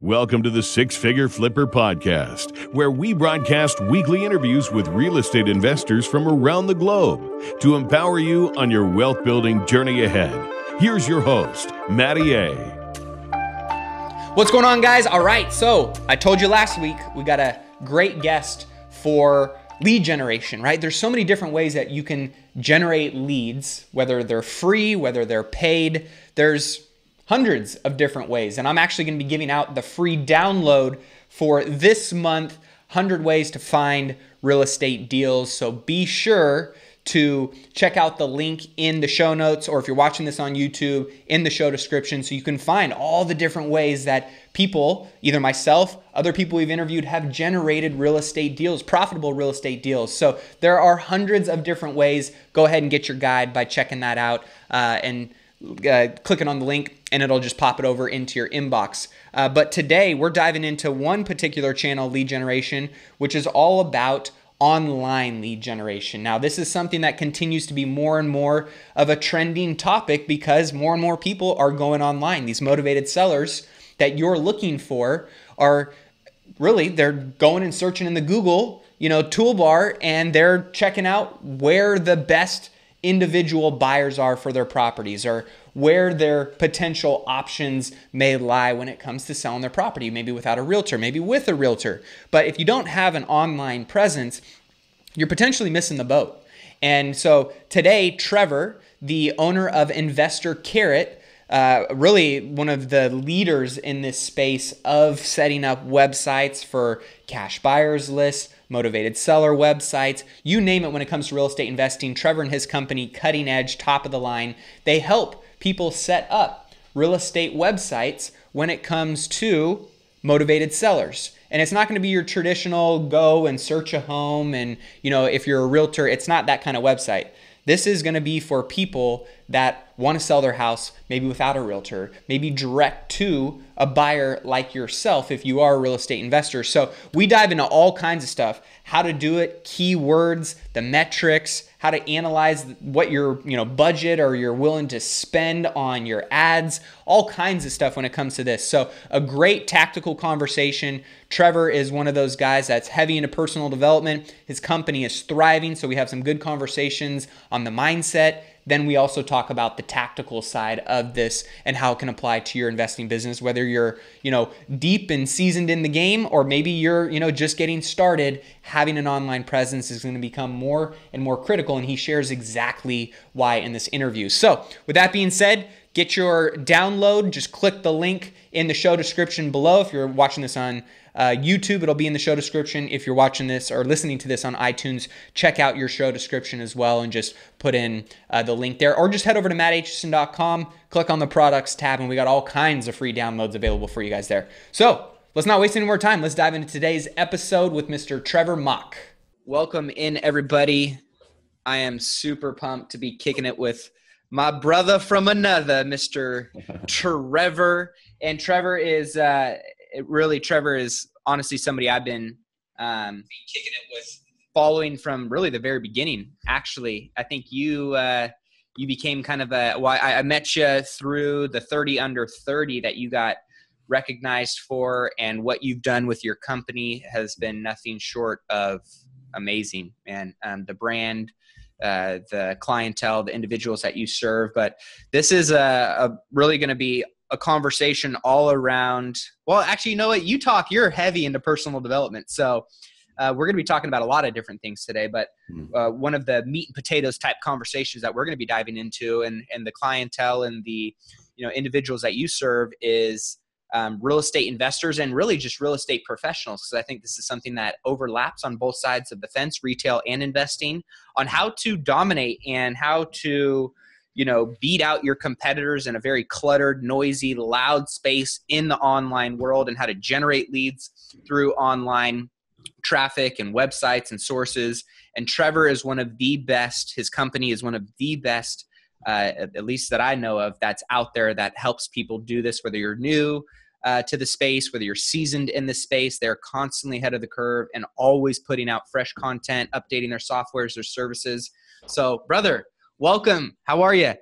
Welcome to the Six Figure Flipper Podcast, where we broadcast weekly interviews with real estate investors from around the globe to empower you on your wealth building journey ahead. Here's your host, Matty A. What's going on, guys? All right, so I told you last week we got a great guest for lead generation, right? There's so many different ways that you can generate leads, whether they're free, whether they're paid. There's hundreds of different ways. And I'm actually going to be giving out the free download for this month, 100 ways to find real estate deals. So be sure to check out the link in the show notes, or if you're watching this on YouTube, in the show description, so you can find all the different ways that people, either myself, other people we've interviewed, have generated real estate deals, profitable real estate deals. So there are hundreds of different ways. Go ahead and get your guide by checking that out and clicking on the link, and it'll just pop it over into your inbox. But today we're diving into one particular channel, lead generation, which is all about online lead generation. Now, this is something that continues to be more and more of a trending topic because more and more people are going online. These motivated sellers that you're looking for are really, they're going and searching in the Google, toolbar, and they're checking out where the best individual buyers are for their properties, or where their potential options may lie when it comes to selling their property, maybe without a realtor, maybe with a realtor. But if you don't have an online presence, you're potentially missing the boat. And so today, Trevor, the owner of Investor Carrot, really one of the leaders in this space of setting up websites for cash buyers lists, motivated seller websites, you name it. When it comes to real estate investing, Trevor and his company, cutting edge, top of the line, they help people set up real estate websites when it comes to motivated sellers. And it's not going to be your traditional go and search a home and, if you're a realtor, it's not that kind of website. This is going to be for people that want to sell their house, maybe without a realtor, maybe direct to a buyer like yourself if you are a real estate investor. So we dive into all kinds of stuff, how to do it, keywords, the metrics, how to analyze what your budget or you're willing to spend on your ads, all kinds of stuff when it comes to this. So a great tactical conversation. Trevor is one of those guys that's heavy into personal development. His company is thriving, so we have some good conversations on the mindset. Then we also talk about the tactical side of this and how it can apply to your investing business, whether you're, deep and seasoned in the game, or maybe you're, just getting started. Having an online presence is going to become more and more critical, and he shares exactly why in this interview. So with that being said, get your download. Just click the link in the show description below. If you're watching this on YouTube, it'll be in the show description. If you're watching this or listening to this on iTunes, check out your show description as well and just put in the link there. Or just head over to mattaitchison.com, click on the products tab, and we got all kinds of free downloads available for you guys there. So let's not waste any more time. Let's dive into today's episode with Mr. Trevor Mauch. Welcome in, everybody. I am super pumped to be kicking it with my brother from another, Mr. Trevor. And Trevor is honestly somebody I've been kicking it with, following from really the very beginning. Actually, I think you became kind of I met you through the 30 under 30 that you got recognized for, and what you've done with your company has been nothing short of amazing, man. The brand, the clientele, the individuals that you serve. But this is really going to be a conversation all around. Well, actually, you know what? You're heavy into personal development. So we're going to be talking about a lot of different things today, but one of the meat and potatoes type conversations that we're going to be diving into, and the clientele and the individuals that you serve, is real estate investors and really just real estate professionals. Because I think this is something that overlaps on both sides of the fence, retail and investing, on how to dominate and how to beat out your competitors in a very cluttered, noisy, loud space in the online world, and how to generate leads through online traffic and websites and sources. And Trevor is one of the best. His company is one of the best, at least that I know of, that's out there that helps people do this, whether you're new to the space, whether you're seasoned in the space. They're constantly ahead of the curve and always putting out fresh content, updating their softwares, their services. So, brother, welcome. How are you?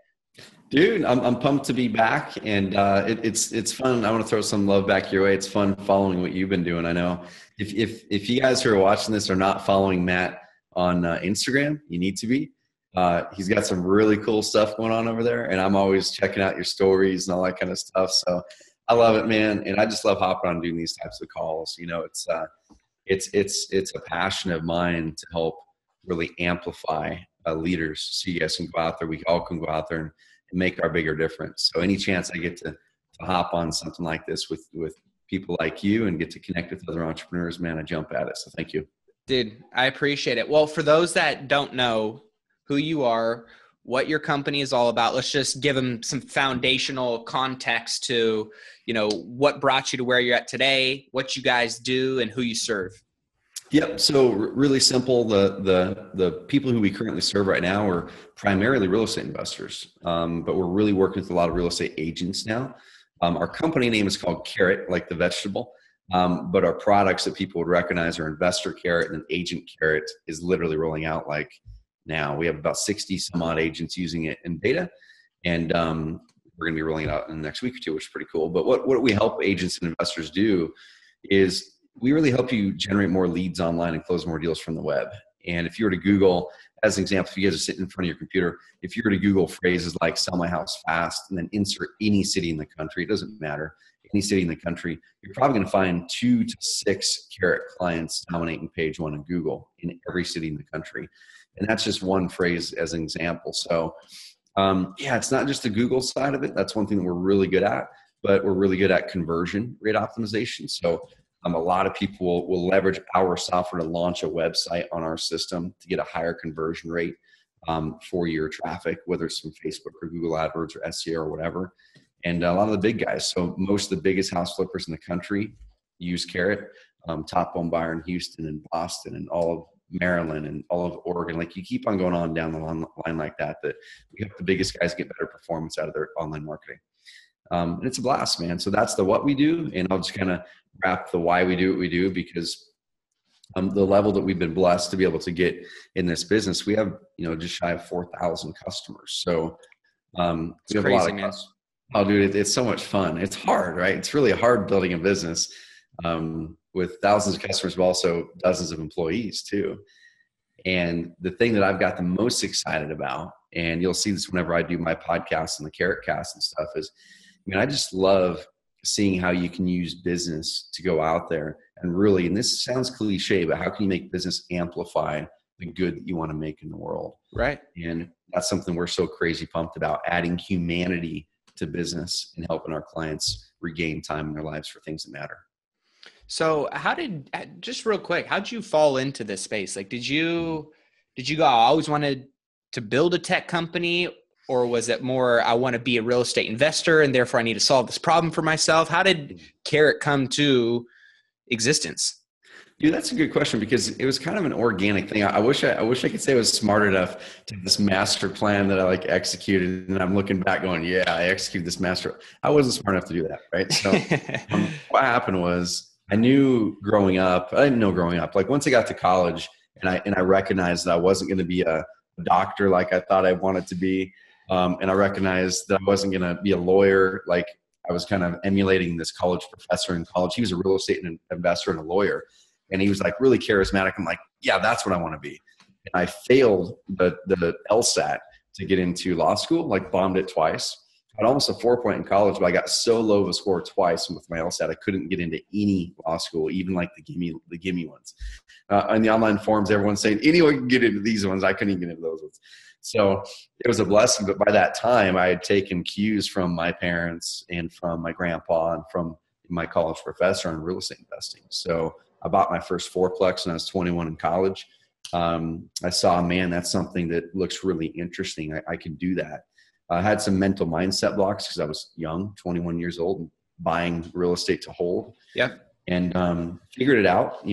Dude, I'm pumped to be back, and it's fun. I want to throw some love back your way. It's fun following what you've been doing. I know if you guys who are watching this are not following Matt on Instagram, you need to be. He's got some really cool stuff going on over there, and I'm always checking out your stories and all that kind of stuff. So I love it, man, and I just love hopping on doing these types of calls. You know, it's a passion of mine to help really amplify leaders, so you guys can go out there. We all can go out there and make our bigger difference. So any chance I get to hop on something like this with people like you and get to connect with other entrepreneurs, man, I jump at it. So thank you. Dude, I appreciate it. Well, for those that don't know who you are, what your company is all about, let's just give them some foundational context to, you know, what brought you to where you're at today, what you guys do, and who you serve. Yep. So really simple. The people who we currently serve right now are primarily real estate investors, but we're really working with a lot of real estate agents now. Our company name is called Carrot, like the vegetable, but our products that people would recognize are Investor Carrot and Agent Carrot is literally rolling out like now. We have about 60 some odd agents using it in beta, and we're going to be rolling it out in the next week or two, which is pretty cool. But what we help agents and investors do is we really help you generate more leads online and close more deals from the web. And if you were to Google, as an example, if you guys are sitting in front of your computer, if you were to Google phrases like sell my house fast and then insert any city in the country, it doesn't matter, any city in the country, you're probably going to find 2 to 6 Carrot clients dominating page 1 of Google in every city in the country. And that's just one phrase as an example. So yeah, it's not just the Google side of it. That's one thing that we're really good at, but we're really good at conversion rate optimization. So a lot of people will leverage our software to launch a website on our system to get a higher conversion rate for your traffic, whether it's from Facebook or Google AdWords or SEO or whatever. And a lot of the big guys, so most of the biggest house flippers in the country use Carrot. Top home buyer in Houston and Boston and all of Maryland and all of Oregon. Like you keep on going on down the line like that we have the biggest guys get better performance out of their online marketing. And it's a blast, man. So that's the what we do. And I'll just kind of wrap the why we do what we do, because the level that we've been blessed to be able to get in this business, we have, just shy of 4,000 customers. So we have crazy, a lot of customers. Oh, dude, it's so much fun. It's hard, right? It's really hard building a business with thousands of customers, but also dozens of employees too. And the thing that I've got the most excited about, and you'll see this whenever I do my podcast and the Carrot Cast and stuff, is, I just love seeing how you can use business to go out there and really, and this sounds cliche, but how can you make business amplify the good that you want to make in the world? Right. And that's something we're so crazy pumped about, adding humanity to business and helping our clients regain time in their lives for things that matter. So just real quick, how'd you fall into this space? Like, did you go, I always wanted to build a tech company, or was it more, I want to be a real estate investor and therefore I need to solve this problem for myself? How did Carrot come to existence? Dude, that's a good question, because it was kind of an organic thing. I wish I could say I was smart enough to have this master plan that I executed. And I'm looking back going, yeah, I executed this master. I wasn't smart enough to do that. Right. So what happened was I knew growing up, I didn't know growing up, once I got to college and I recognized that I wasn't going to be a doctor like I thought I wanted to be. And I recognized that I wasn't going to be a lawyer. Like I was kind of emulating this college professor in college. He was a real estate investor and a lawyer. And he was really charismatic. I'm like, yeah, that's what I want to be. And I failed the LSAT to get into law school, bombed it twice. I had almost a 4 in college, but I got so low of a score twice with my LSAT, I couldn't get into any law school, even the gimme ones. On the online forums, everyone's saying, anyone can get into these ones. I couldn't even get into those ones. So it was a blessing. But by that time, I had taken cues from my parents and from my grandpa and from my college professor on real estate investing. So I bought my first fourplex when I was 21 in college. I saw, man, that's something that looks really interesting. I can do that. I had some mental mindset blocks because I was young, 21 years old, and buying real estate to hold. Yeah. And figured it out,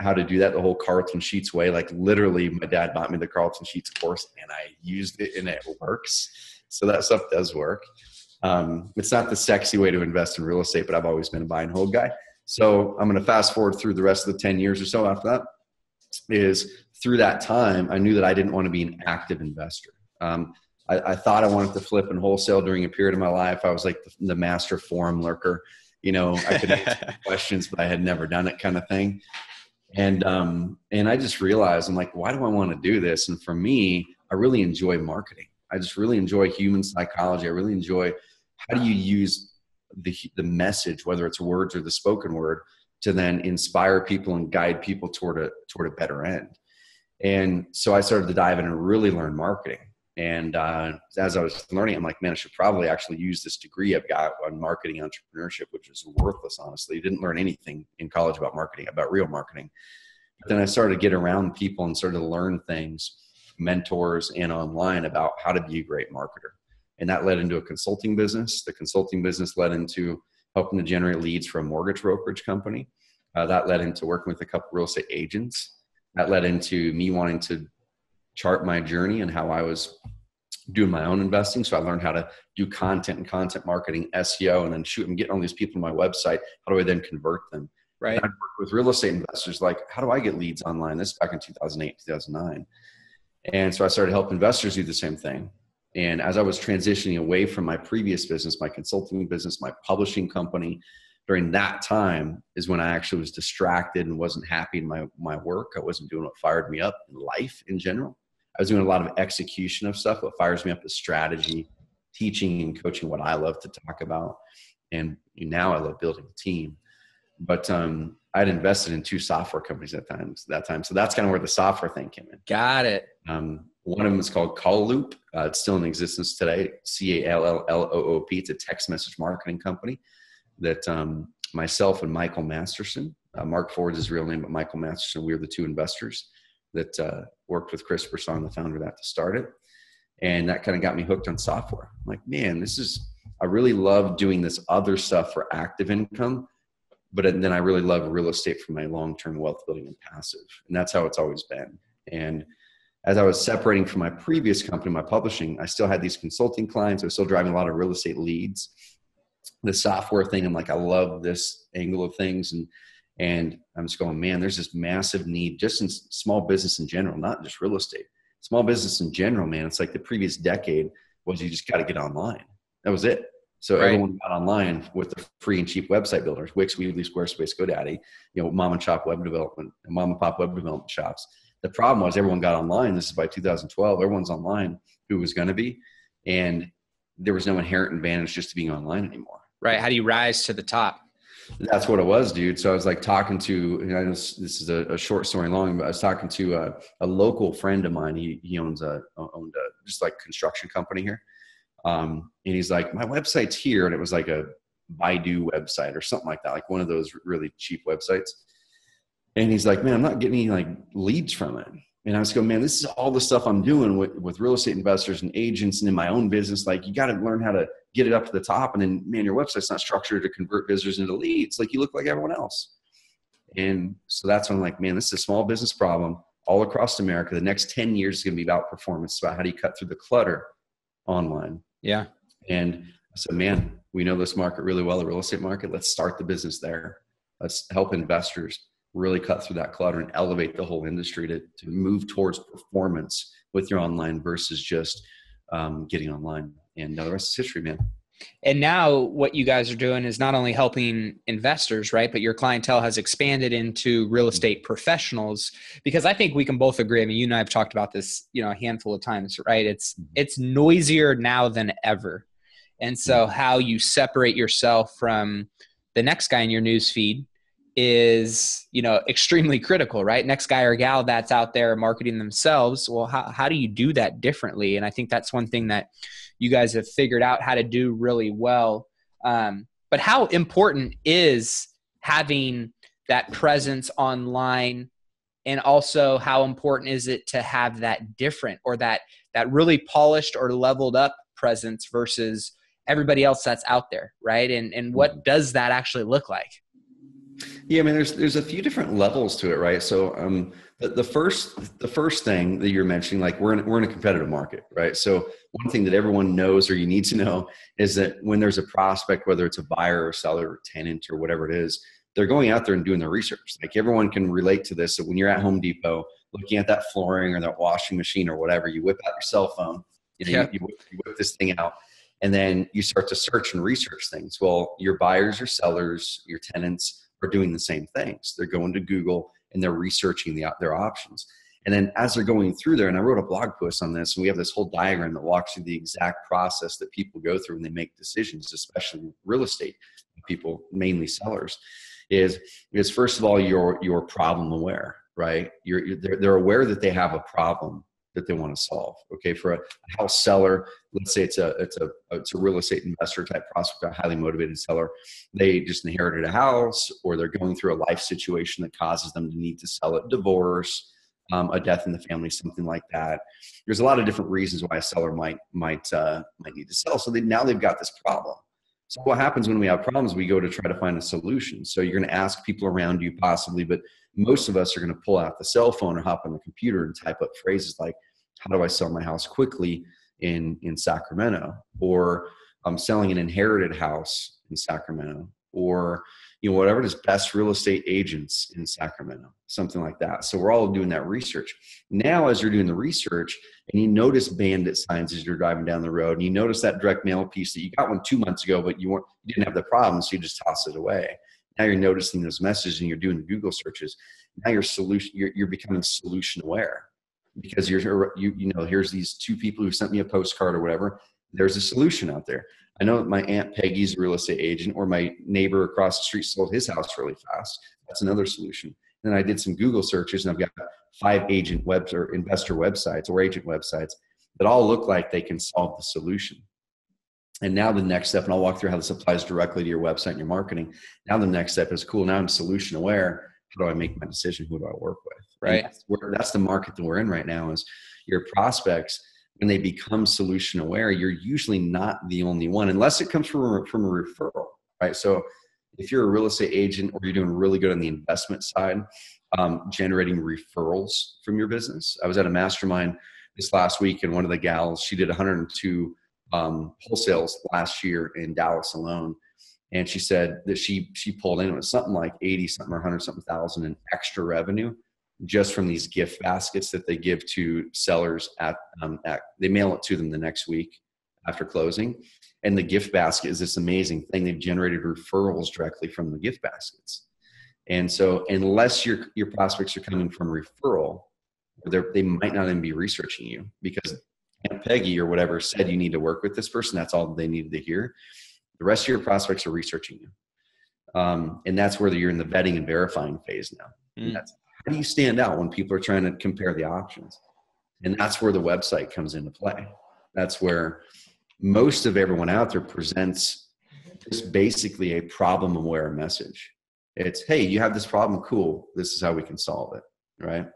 how to do that the whole Carlton Sheets way. Literally, my dad bought me the Carlton Sheets course, and I used it, and it works. So that stuff does work. It's not the sexy way to invest in real estate, but I've always been a buy and hold guy. So I'm going to fast forward through the rest of the 10 years or so after that. Is through that time, I knew that I didn't want to be an active investor. I thought I wanted to flip and wholesale during a period of my life. I was like the master forum lurker. I could answer questions, but I had never done it, kind of thing. And I just realized, I'm like, why do I want to do this? And for me, I really enjoy marketing. I just really enjoy human psychology. I really enjoy, how do you use the message, whether it's words or the spoken word, to then inspire people and guide people toward a better end. And so I started to dive in and really learn marketing. And as I was learning, I'm like, man, I should probably actually use this degree I've got on marketing entrepreneurship, which is worthless, honestly. I didn't learn anything in college about marketing, about real marketing. But then I started to get around people and started to learn things, mentors and online, about how to be a great marketer. And that led into a consulting business. The consulting business led into helping to generate leads for a mortgage brokerage company. That led into working with a couple real estate agents. That led into me wanting to chart my journey and how I was doing my own investing. So I learned how to do content and content marketing, SEO, and then I'm getting all these people on my website. How do I then convert them? Right. And I worked with real estate investors, like, how do I get leads online? This is back in 2008, 2009. And so I started helping investors do the same thing. And as I was transitioning away from my previous business, my consulting business, my publishing company, during that time is when I actually was distracted and wasn't happy in my work. I wasn't doing what fired me up in life in general. I was doing a lot of execution of stuff. What fires me up is strategy, teaching and coaching, what I love to talk about. And now I love building a team. But I'd invested in 2 software companies at that time. So that's kind of where the software thing came in. Got it. One of them is called Call Loop. It's still in existence today. CALLOOP. It's a text message marketing company that myself and Michael Masterson, Mark Ford's his real name, but Michael Masterson, we were the 2 investors that worked with Chris Brisson, the founder of that, to start it. And that kind of got me hooked on software. I'm like, man, I really love doing this other stuff for active income, but then I really love real estate for my long-term wealth building and passive. And that's how it's always been. And as I was separating from my previous company, my publishing, I still had these consulting clients. I was still driving a lot of real estate leads. The software thing, I'm like, I love this angle of things. And I'm just going, man, there's this massive need just in small business in general, not just real estate. Small business in general, man, it's like the previous decade was you just got to get online. That was it. So everyone got online with the free and cheap website builders, Wix, Weebly, Squarespace, GoDaddy, mom and pop web development shops. The problem was everyone got online. This is by 2012. Everyone's online who was going to be. And there was no inherent advantage just to being online anymore. Right. How do you rise to the top? That's what it was, dude. So I was like talking to, and I know this is a short story long, but I was talking to a local friend of mine. He owned a just like construction company here. And he's like, my website's here. And it was like a Baidu website or something like that, like one of those really cheap websites. And he's like, man, I'm not getting any like leads from it. And I was going, man, this is all the stuff I'm doing with real estate investors and agents and in my own business. Like, you got to learn how to get it up to the top. And then, man, your website's not structured to convert visitors into leads. Like, you look like everyone else. And so that's when I'm like, man, this is a small business problem all across America. The next 10 years is going to be about performance. It's about how do you cut through the clutter online. Yeah. And I said, man, we know this market really well, the real estate market. Let's start the business there. Let's help investors really cut through that clutter and elevate the whole industry to move towards performance with your online versus just getting online. And the rest is history, man. And now what you guys are doing is not only helping investors, right, but your clientele has expanded into real estate professionals, because I think we can both agree. I mean, you and I have talked about this, a handful of times, right? It's noisier now than ever. And so how you separate yourself from the next guy in your news feed is, extremely critical, right? Next guy or gal that's out there marketing themselves. Well, how do you do that differently? And I think that's one thing that you guys have figured out how to do really well. But how important is having that presence online, and also how important is it to have that different or that really polished or leveled up presence versus everybody else that's out there, right? And what does that actually look like? Yeah, I mean, there's a few different levels to it, right? So the first thing that you're mentioning, like we're in a competitive market, right? So one thing that everyone knows or you need to know is that when there's a prospect, whether it's a buyer or seller or tenant or whatever it is, they're going out there and doing their research. Like, everyone can relate to this. So when you're at Home Depot looking at that flooring or that washing machine or whatever, you whip out your cell phone You whip this thing out, and then you start to search and research things. Well, your buyers, your sellers, your tenants are doing the same things. They're going to Google and they're researching their options. And then as they're going through there, and I wrote a blog post on this, and we have this whole diagram that walks through the exact process that people go through when they make decisions, especially real estate people, mainly sellers, is first of all, you're problem aware, right? They're aware that they have a problem that they want to solve. Okay, for a house seller, let's say it's a real estate investor type prospect, a highly motivated seller. They just inherited a house, or they're going through a life situation that causes them to need to sell it, divorce, a death in the family, something like that. There's a lot of different reasons why a seller might need to sell. So now they've got this problem. So what happens when we have problems? We go to try to find a solution. So you're going to ask people around you possibly, but most of us are going to pull out the cell phone or hop on the computer and type up phrases like, how do I sell my house quickly in Sacramento? Or I'm selling an inherited house in Sacramento, or whatever it is, best real estate agents in Sacramento, something like that. So we're all doing that research. Now, as you're doing the research and you notice bandit signs as you're driving down the road, and you notice that direct mail piece that you got one 2 months ago, but you didn't have the problem, so you just toss it away. Now you're noticing those messages and you're doing the Google searches. Now you're becoming solution aware, because here's these two people who sent me a postcard or whatever. There's a solution out there. I know that my Aunt Peggy's a real estate agent, or my neighbor across the street sold his house really fast. That's another solution. And then I did some Google searches, and I've got 5 agent webs or investor websites or agent websites that all look like they can solve the solution. And now the next step, and I'll walk through how this applies directly to your website and your marketing. Now the next step is, cool, now I'm solution aware. How do I make my decision? Who do I work with? Right. That's the market that we're in right now, is your prospects. When they become solution aware, you're usually not the only one, unless it comes from a referral, right? So if you're a real estate agent, or you're doing really good on the investment side, generating referrals from your business. I was at a mastermind this last week, and one of the gals, she did 102 wholesales last year in Dallas alone. And she said that she pulled in, it was something like 80 something or 100 something thousand in extra revenue just from these gift baskets that they give to sellers they mail it to them the next week after closing. And the gift basket is this amazing thing. They've generated referrals directly from the gift baskets. And so unless your prospects are coming from referral, they might not even be researching you, because Aunt Peggy or whatever said you need to work with this person. That's all they needed to hear. The rest of your prospects are researching you. And that's where you're in the vetting and verifying phase now. How do you stand out when people are trying to compare the options? And that's where the website comes into play. That's where most of everyone out there presents just basically a problem aware message. It's, hey, you have this problem. Cool. This is how we can solve it. Right.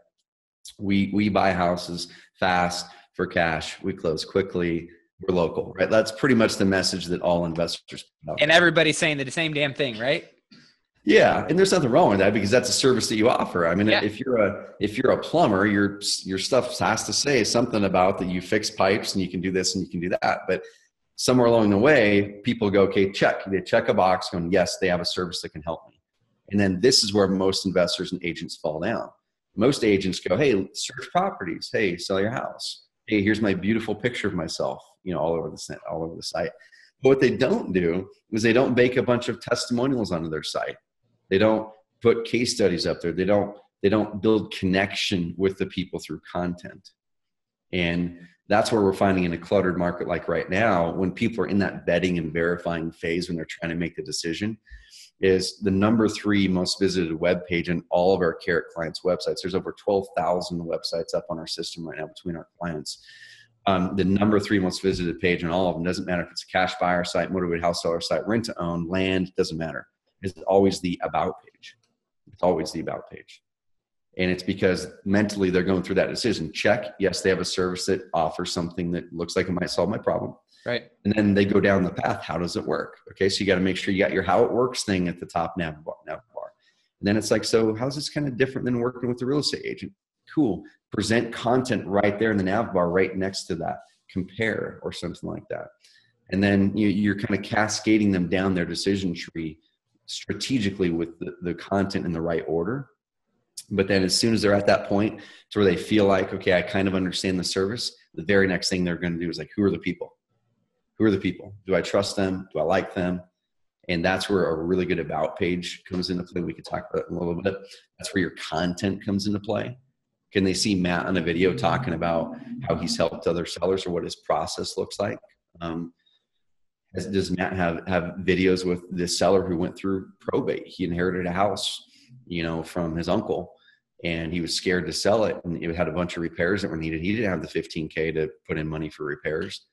We buy houses fast for cash. We close quickly. We're local, right? That's pretty much the message that all investors put out. And everybody's saying the same damn thing, right? Yeah, and there's nothing wrong with that, because that's a service that you offer. I mean, if you're a plumber, your stuff has to say something about that you fix pipes and you can do this and you can do that. But somewhere along the way, people go, okay, check. They check a box going, yes, they have a service that can help me. And then this is where most investors and agents fall down. Most agents go, hey, search properties. Hey, sell your house. Hey, here's my beautiful picture of myself, all over the site. But what they don't do is they don't bake a bunch of testimonials onto their site. They don't put case studies up there. They don't build connection with the people through content. And that's where we're finding in a cluttered market like right now, when people are in that vetting and verifying phase, when they're trying to make the decision, is the number 3 most visited web page in all of our Carrot clients' websites. There's over 12,000 websites up on our system right now between our clients. The number 3 most visited page on all of them, doesn't matter if it's a cash buyer site, motivated house seller site, rent to own, land, doesn't matter. It's always the about page. It's always the about page. And it's because mentally they're going through that decision. Check. Yes, they have a service that offers something that looks like it might solve my problem. Right. And then they go down the path. How does it work? Okay. So you got to make sure you got your how it works thing at the top nav bar. And then it's like, so how's this kind of different than working with the real estate agent? Cool. Present content right there in the nav bar, right next to that. Compare or something like that. And then you're kind of cascading them down their decision tree strategically with the content in the right order. But then as soon as they're at that point to where they feel like, okay, I kind of understand the service, the very next thing they're going to do is like, who are the people? Who are the people? Do I trust them? Do I like them? And that's where a really good about page comes into play. We could talk about it in a little bit. That's where your content comes into play. Can they see Matt on a video talking about how he's helped other sellers or what his process looks like? Does Matt have videos with this seller who went through probate? He inherited a house, from his uncle, and he was scared to sell it, and it had a bunch of repairs that were needed. He didn't have the $15K to put in money for repairs,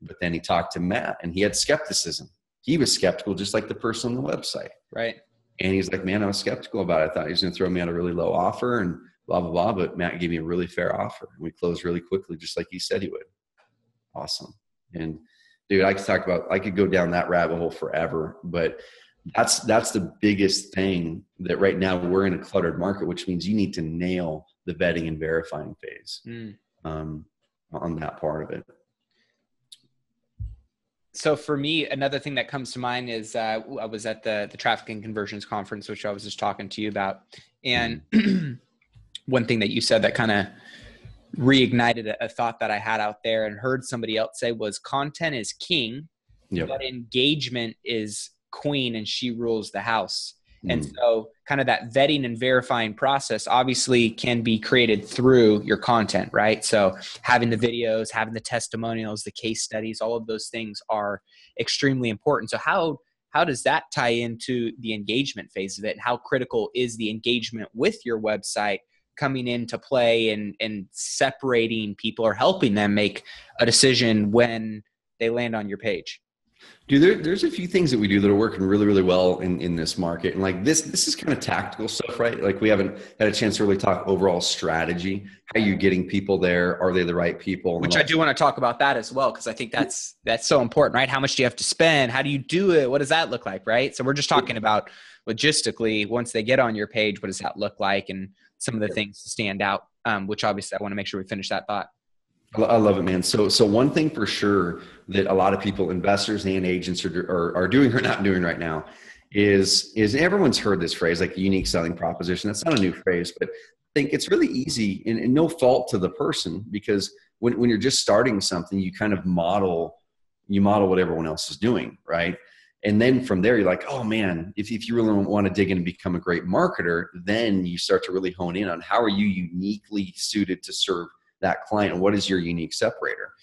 but then he talked to Matt, and he had skepticism. He was skeptical, just like the person on the website. Right. And he's like, man, I was skeptical about it. I thought he was going to throw me out a really low offer and blah, blah, blah. But Matt gave me a really fair offer. And we closed really quickly, just like he said he would. Awesome. And dude, I could go down that rabbit hole forever, but that's the biggest thing that right now we're in a cluttered market, which means you need to nail the vetting and verifying phase on that part of it. So for me, another thing that comes to mind is I was at the Traffic and Conversions Conference, which I was just talking to you about. And one thing that you said that kind of reignited a thought that I had out there and heard somebody else say was content is king, but engagement is queen, and she rules the house. And so kind of that vetting and verifying process obviously can be created through your content, right? So having the videos, having the testimonials, the case studies, all of those things are extremely important. So how does that tie into the engagement phase of it? How critical is the engagement with your website coming into play and separating people or helping them make a decision when they land on your page? Dude, there's a few things that we do that are working really, really well in this market. And like this is kind of tactical stuff, right? Like we haven't had a chance to really talk overall strategy. How are you getting people there? Are they the right people? Which I do want to talk about that as well, because I think that's so important, right? How much do you have to spend? How do you do it? What does that look like, right? So we're just talking about logistically, once they get on your page, what does that look like? And some of the things to stand out, which obviously I want to make sure we finish that thought. I love it, man. So one thing for sure that a lot of people, investors and agents are doing or not doing right now is everyone's heard this phrase, like the unique selling proposition. That's not a new phrase, but I think it's really easy and no fault to the person, because when you're just starting something, you kind of model what everyone else is doing, right? And then from there, you're like, oh man, if you really want to dig in and become a great marketer, then you start to really hone in on how are you uniquely suited to serve that client, and what is your unique separator.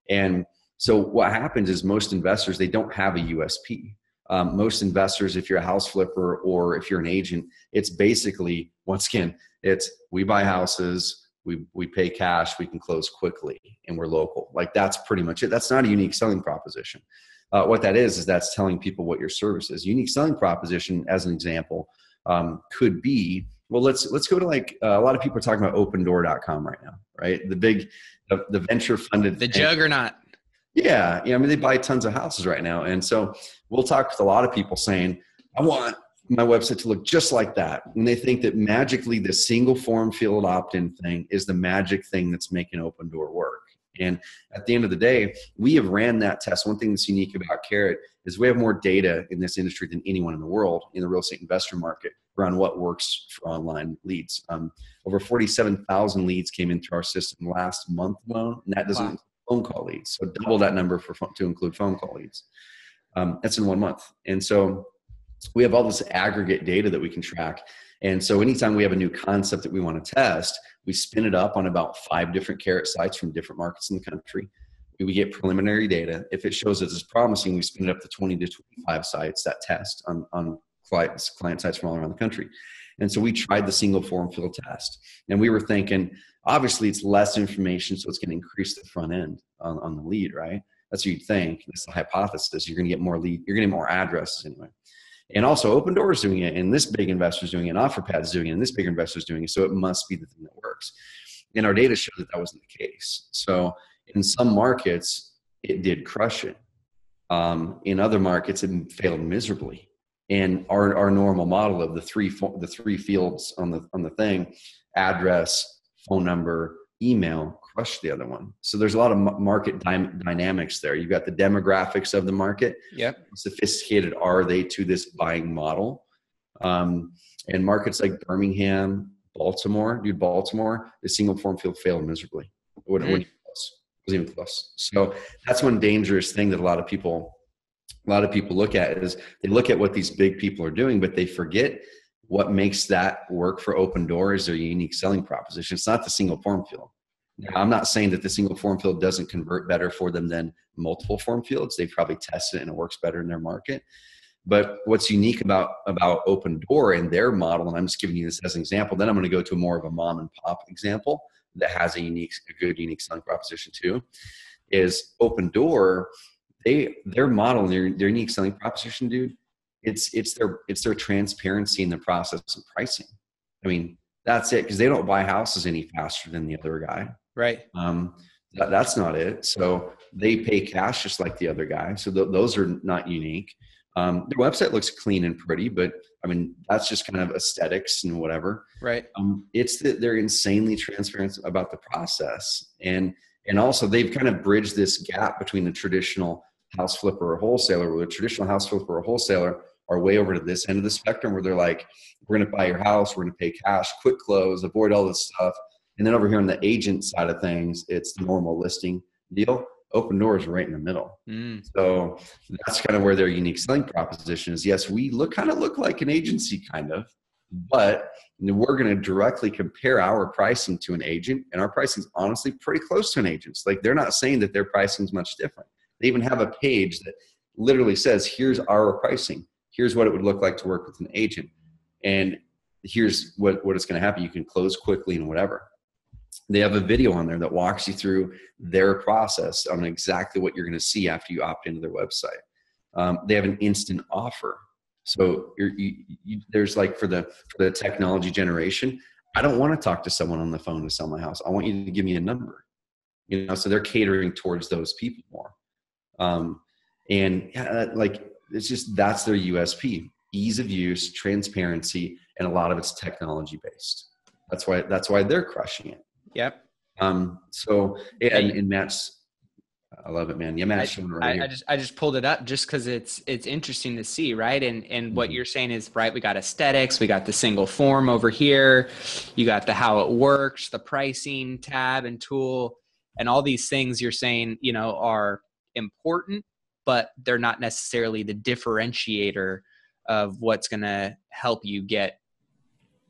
And so what happens is most investors, they don't have a USP. Most investors, if you're a house flipper or if you're an agent, it's basically, once again, it's we buy houses, we pay cash, we can close quickly, and we're local. Like that's pretty much it. That's not a unique selling proposition. What that is that's telling people what your service is. Unique selling proposition, as an example, could be, well, let's go to like a lot of people are talking about opendoor.com right now, right? The venture funded, the juggernaut. Yeah. I mean, they buy tons of houses right now. And so we'll talk with a lot of people saying, I want my website to look just like that. And they think that magically the single form field opt-in thing is the magic thing that's making Opendoor work. And at the end of the day, we have ran that test. One thing that's unique about Carrot is we have more data in this industry than anyone in the world in the real estate investor market around what works for online leads. Over 47,000 leads came in through our system last month alone, and that doesn't include phone call leads. So double that number to include phone call leads. That's in 1 month. And so we have all this aggregate data that we can track. And so anytime we have a new concept that we want to test, we spin it up on about 5 different Carrot sites from different markets in the country. We get preliminary data. If it shows us it's promising, we spin it up to 20 to 25 sites that test on client sites from all around the country. And so we tried the single form field test. And we were thinking, obviously it's less information, so it's going to increase the front end on the lead, right? That's what you'd think. That's the hypothesis. You're going to get more lead. You're going to get more addresses anyway. And also Opendoor is doing it, and this big investor is doing it, and OfferPad is doing it, and this big investor is doing it. So it must be the thing that works. And our data showed that wasn't the case. So in some markets, it did crush it. In other markets, it failed miserably. And our normal model of the three fields on the thing, address, phone number, email, crushed the other one. So there's a lot of market dynamics there. You've got the demographics of the market. Yep. How sophisticated are they to this buying model? And markets like Birmingham, Baltimore, the single form field failed miserably. Wasn't even close. So that's one dangerous thing that a lot of people look at is they look at what these big people are doing, but they forget what makes that work for Open Door is their unique selling proposition. It's not the single form field. Now, I'm not saying that the single form field doesn't convert better for them than multiple form fields. They've probably tested it and it works better in their market. But what's unique about Open Door and their model, and I'm just giving you this as an example, then I'm going to go to more of a mom and pop example that has a good unique selling proposition too, is Open Door. Their model, their unique selling proposition, dude, it's their transparency in the process of pricing. I mean, that's it, because they don't buy houses any faster than the other guy. Right. That's not it. So they pay cash just like the other guy. So those are not unique. Their website looks clean and pretty, but I mean, that's just kind of aesthetics and whatever. Right. It's that they're insanely transparent about the process. And also they've kind of bridged this gap between the traditional house flipper or wholesaler, where the traditional house flipper or wholesaler are way over to this end of the spectrum, where they're like, we're going to buy your house, we're going to pay cash, quick close, avoid all this stuff. And then over here on the agent side of things, it's the normal listing deal. Open Door is right in the middle. So that's kind of where their unique selling proposition is. Yes, we look like an agency kind of, but we're going to directly compare our pricing to an agent, and our pricing is honestly pretty close to an agent's. Like, they're not saying that their pricing is much different. They even have a page that literally says, here's our pricing. Here's what it would look like to work with an agent. And here's what is going to happen. You can close quickly and whatever. They have a video on there that walks you through their process on exactly what you're going to see after you opt into their website. They have an instant offer. So there's like for the technology generation, I don't want to talk to someone on the phone to sell my house. I want you to give me a number. So they're catering towards those people more. It's just, that's their USP: ease of use, transparency, and a lot of it's technology based. That's why they're crushing it. Yep. And Matt's, I love it, man. Yeah, Matt's showing right here. I just pulled it up just because it's interesting to see, right? And what you're saying is, right, we got aesthetics, we got the single form over here, you got the how it works, the pricing tab and tool, and all these things you're saying, are important, but they're not necessarily the differentiator of what's going to help you get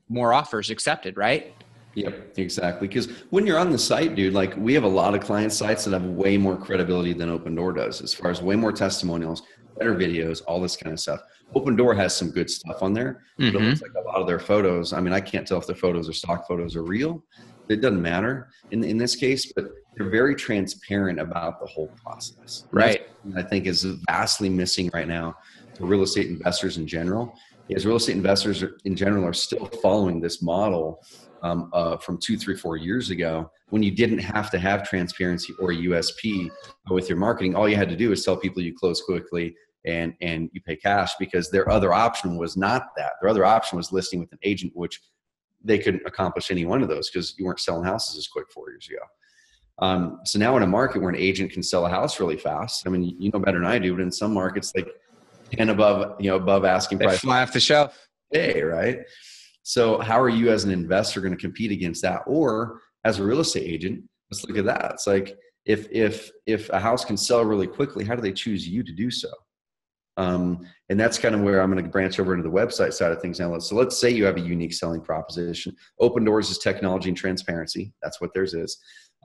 more offers accepted, right? Yep, exactly. Because when you're on the site, dude, like, we have a lot of client sites that have way more credibility than Open Door does, as far as way more testimonials, better videos, all this kind of stuff. Open Door has some good stuff on there, but it looks like a lot of their photos. I mean, I can't tell if their photos are stock photos or real. It doesn't matter in this case, but they're very transparent about the whole process. Right. I think is vastly missing right now for real estate investors in general. Is real estate investors in general are still following this model from 2, 3, 4 years ago, when you didn't have to have transparency or a USP with your marketing. All you had to do is tell people you close quickly and you pay cash, because their other option was not that. Their other option was listing with an agent, which they couldn't accomplish any one of those because you weren't selling houses as quick 4 years ago. So now in a market where an agent can sell a house really fast, I mean, you know better than I do, but in some markets, like 10 above asking price, they fly off the shelf. Hey, right? So how are you as an investor going to compete against that? Or as a real estate agent, let's look at that. It's like, if a house can sell really quickly, how do they choose you to do so? And that's kind of where I'm going to branch over into the website side of things now. So let's say you have a unique selling proposition. Open Doors is technology and transparency. That's what theirs is.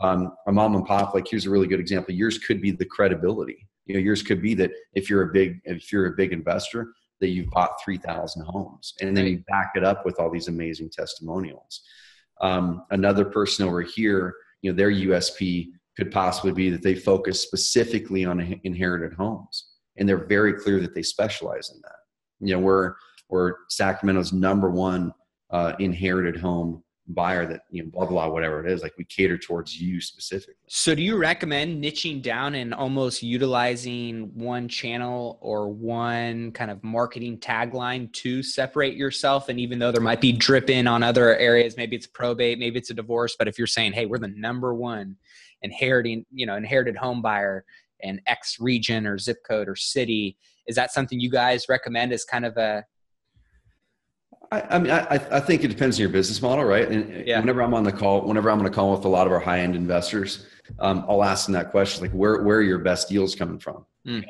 A mom and pop, like, here's a really good example. Yours could be the credibility. Yours could be that if you're a big investor, that you've bought 3,000 homes, and then you back it up with all these amazing testimonials. Another person over here, their USP could possibly be that they focus specifically on inherited homes, and they're very clear that they specialize in that. We're Sacramento's #1 inherited home buyer, that blah blah whatever it is, like, we cater towards you specifically. So do you recommend niching down and almost utilizing one channel or one kind of marketing tagline to separate yourself? And even though there might be drip in on other areas, maybe it's probate, maybe it's a divorce, but if you're saying, hey, we're the #1 inherited home buyer in X region or zip code or city, is that something you guys recommend as kind of a I think it depends on your business model, right? And Yeah. whenever I'm on a call with a lot of our high-end investors, I'll ask them that question, like, where are your best deals coming from? Mm,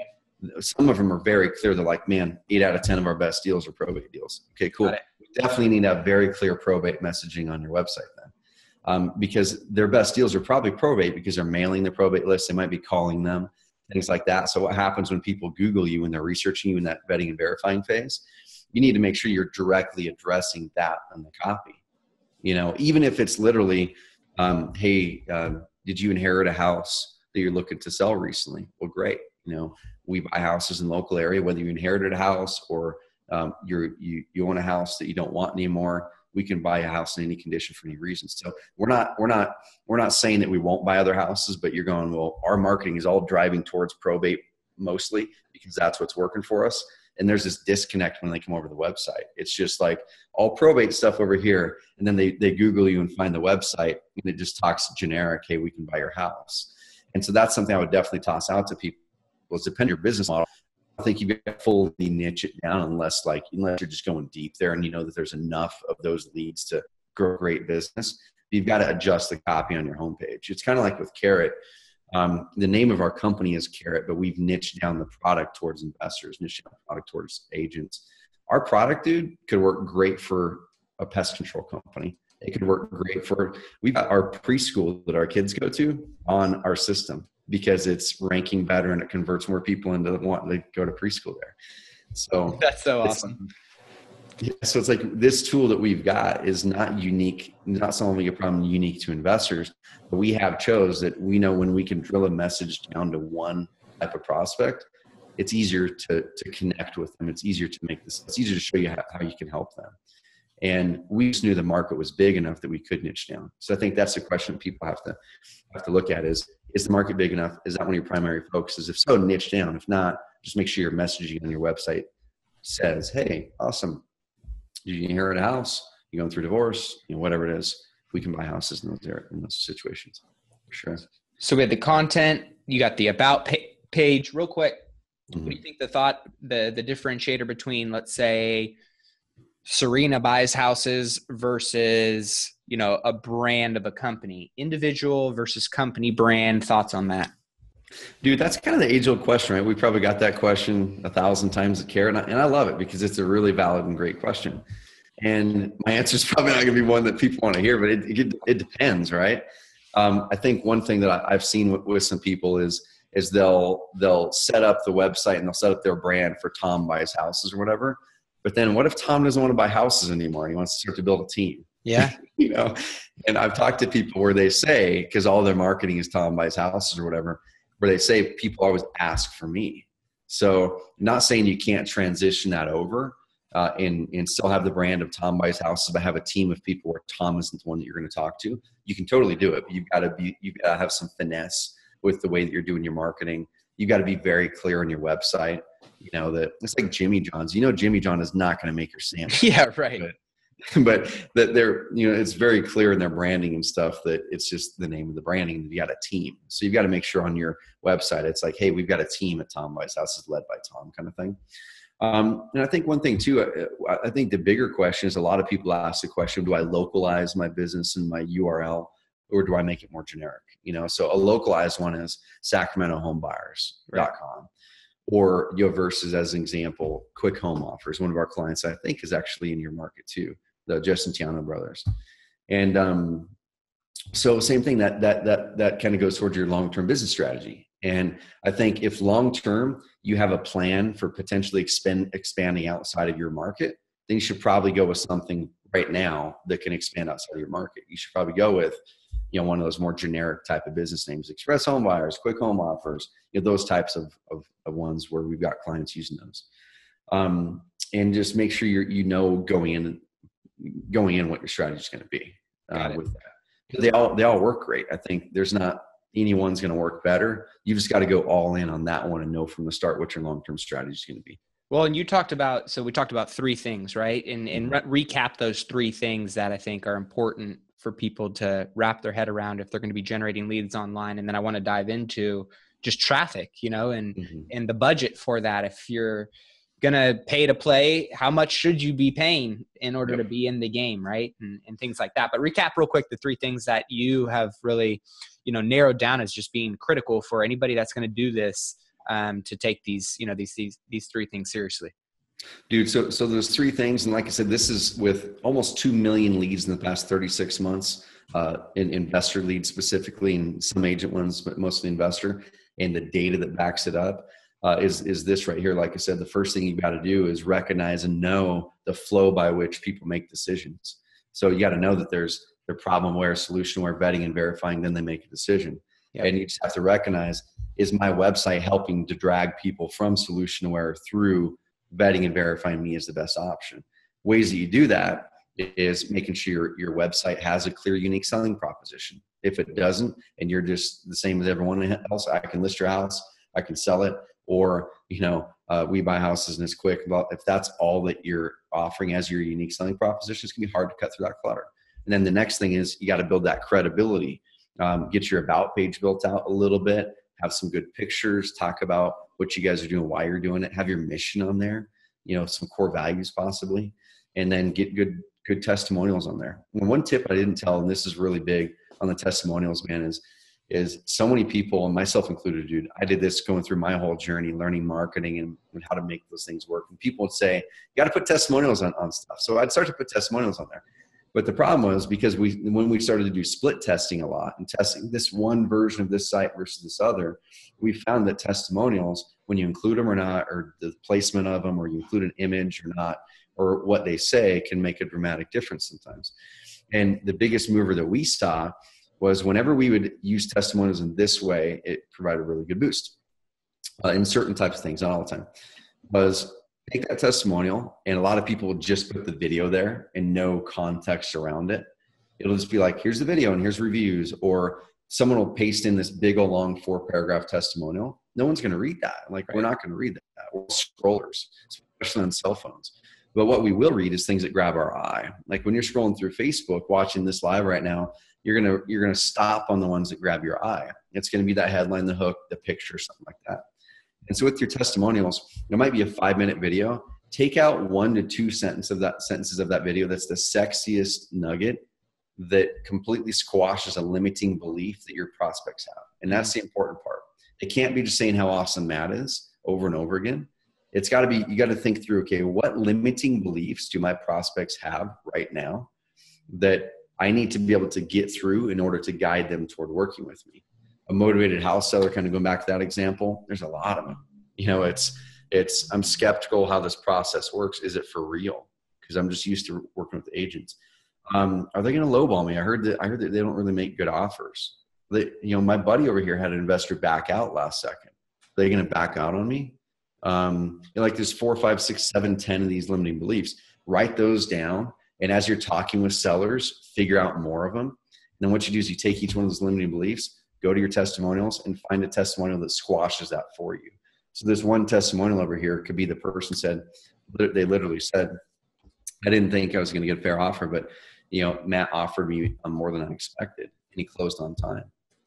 Some of them are very clear. They're like, man, 8 out of 10 of our best deals are probate deals. Okay, got cool. it. We definitely need to have very clear probate messaging on your website then. Because their best deals are probably probate because they're mailing the probate list. They might be calling them, things like that. So what happens when people Google you and they're researching you in that vetting and verifying phase? You need to make sure you're directly addressing that on the copy. Even if it's literally, hey, did you inherit a house that you're looking to sell recently? Well, great. We buy houses in the local area, whether you inherited a house or you own a house that you don't want anymore. We can buy a house in any condition for any reason. So we're not saying that we won't buy other houses, but you're going, well, our marketing is all driving towards probate mostly because that's what's working for us. And there's this disconnect when they come over to the website. It's just like all probate stuff over here. And then they Google you and find the website and it just talks generic, hey, we can buy your house. And so that's something I would definitely toss out to people. It's depending on your business model. I think you've got to fully niche it down unless you're just going deep there and you know that there's enough of those leads to grow a great business. You've got to adjust the copy on your homepage. It's kind of like with Carrot. The name of our company is Carrot, but we've niched down the product towards investors, niched down the product towards agents. Our product, dude, could work great for a pest control company. It could work great we've got our preschool that our kids go to on our system because it's ranking better and it converts more people into wanting to go to preschool there. So that's so awesome. Yeah, so it's like this tool that we've got is not unique, not solving a problem unique to investors, but we have chose that we know when we can drill a message down to one type of prospect, it's easier to connect with them. It's easier to show you how you can help them. And we just knew the market was big enough that we could niche down. So I think that's the question people have to look at is the market big enough? Is that one of your primary focuses? If so, niche down. If not, just make sure your messaging on your website says, hey, awesome. Did you inherit a house? You're going through divorce, whatever it is. We can buy houses in those situations. For sure. So we had the content, you got the about page. Real quick, what do you think the differentiator between, let's say, Serena buys houses versus, a brand of a company, individual versus company brand, thoughts on that? Dude, that's kind of the age-old question, right? We probably got that question 1,000 times at Carrot, and I love it because it's a really valid and great question. And my answer is probably not going to be one that people want to hear, but it depends, right? I think one thing that I've seen with some people is they'll set up the website and they'll set up their brand for Tom buys houses or whatever. But then what if Tom doesn't want to buy houses anymore and he wants to start to build a team? Yeah. And I've talked to people where they say, because all their marketing is Tom buys houses or whatever, where they say people always ask for me. So not saying you can't transition that over and still have the brand of Tom buys houses, but have a team of people where Tom isn't the one that you're going to talk to. You can totally do it, but you've got to have some finesse with the way that you're doing your marketing. You've got to be very clear on your website. That it's like Jimmy John's. Jimmy John is not going to make your sandwich. Yeah, right. But that they're, it's very clear in their branding and stuff that it's just the name of the branding. You got a team. So you've got to make sure on your website, it's like, hey, we've got a team at Tom Buys Houses led by Tom kind of thing. And I think one thing too, I think the bigger question is a lot of people ask the question, do I localize my business and my URL or do I make it more generic? So a localized one is SacramentoHomeBuyers.com. Or versus, as an example, Quick Home Offers. One of our clients, I think, is actually in your market too, the Justin Tiano brothers. And so same thing that kind of goes towards your long-term business strategy. And I think if long-term you have a plan for potentially expanding outside of your market, then you should probably go with something right now that can expand outside of your market. You should probably go with one of those more generic type of business names, Express Home Buyers, Quick Home Offers, those types of ones where we've got clients using those. And just make sure going in what your strategy is going to be with that. They all work great. I think there's not anyone's going to work better. You just got to go all in on that one and know from the start what your long-term strategy is going to be. Well, and we talked about 3 things, right? And recap those 3 things that I think are important for people to wrap their head around if they're going to be generating leads online. And then I want to dive into just traffic, and the budget for that. If you're gonna pay to play, how much should you be paying in order to be in the game, right? And things like that. But recap real quick the 3 things that you have really, narrowed down as just being critical for anybody that's going to do this, to take these 3 things seriously. Dude, so there's 3 things, and like I said, this is with almost 2 million leads in the past 36 months, in investor leads specifically, and some agent ones, but mostly investor, and the data that backs it up. Is this right here. Like I said, the first thing you got to do is recognize and know the flow by which people make decisions. So you got to know that there's their problem aware, solution aware, vetting and verifying, then they make a decision. Yep. And you just have to recognize, is my website helping to drag people from solution aware through vetting and verifying me as the best option? Ways that you do that is making sure your website has a clear, unique selling proposition. If it doesn't, and you're just the same as everyone else, I can list your house, I can sell it, or, we buy houses and it's quick. Well, if that's all that you're offering as your unique selling proposition, it's gonna be hard to cut through that clutter. And then the next thing is you got to build that credibility. Get your about page built out a little bit, have some good pictures, talk about what you guys are doing, why you're doing it, have your mission on there, some core values possibly, and then get good testimonials on there. And one tip I didn't tell, and this is really big on the testimonials, man, is so many people, and myself included, dude, I did this going through my whole journey, learning marketing and how to make those things work. And people would say, you got to put testimonials on stuff. So I'd start to put testimonials on there. But the problem was, because when we started to do split testing a lot and testing this one version of this site versus this other, we found that testimonials, when you include them or not, or the placement of them, or you include an image or not, or what they say, can make a dramatic difference sometimes. And the biggest mover that we saw was whenever we would use testimonials in this way, it provided a really good boost in certain types of things, not all the time, was take that testimonial, and a lot of people will just put the video there and no context around it. It'll just be like, here's the video and here's reviews, or someone will paste in this big old long 4-paragraph testimonial. No one's going to read that. Like, we're not going to read that. We're scrollers, especially on cell phones. But what we will read is things that grab our eye. Like when you're scrolling through Facebook, watching this live right now, you're gonna stop on the ones that grab your eye. It's gonna be that headline, the hook, the picture, something like that. And so with your testimonials, it might be a 5-minute video. Take out 1 to 2 sentences of that video that's the sexiest nugget that completely squashes a limiting belief that your prospects have. And that's the important part. It can't be just saying how awesome Matt is over and over again. It's got to be, you got to think through, okay, what limiting beliefs do my prospects have right now that I need to be able to get through in order to guide them toward working with me? A motivated house seller, kind of going back to that example, there's a lot of them. I'm skeptical how this process works. Is it for real? Because I'm just used to working with agents. Are they going to lowball me? I heard that they don't really make good offers. My buddy over here had an investor back out last second. Are they going to back out on me? There's 4, 5, 6, 7, 10 of these limiting beliefs. Write those down. And as you're talking with sellers, figure out more of them. And then what you do is you take each one of those limiting beliefs, go to your testimonials, and find a testimonial that squashes that for you. So there's one testimonial over here. It could be the person they literally said, I didn't think I was going to get a fair offer, but Matt offered me more than I expected, and he closed on time.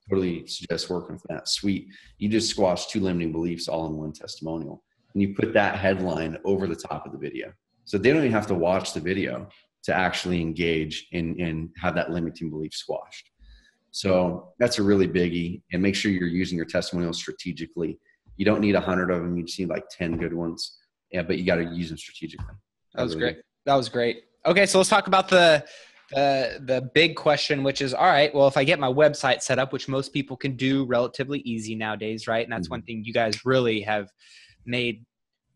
Totally suggest working with Matt. Sweet. You just squashed 2 limiting beliefs all in one testimonial. And you put that headline over the top of the video. So they don't even have to watch the video to actually engage and have that limiting belief squashed. So that's a really biggie. And make sure you're using your testimonials strategically. You don't need 100 of them. You just need like 10 good ones. Yeah, but you got to use them strategically. That was great. That was great. Okay, so let's talk about the big question, which is, all right, well, if I get my website set up, which most people can do relatively easy nowadays, right? And that's one thing you guys really have made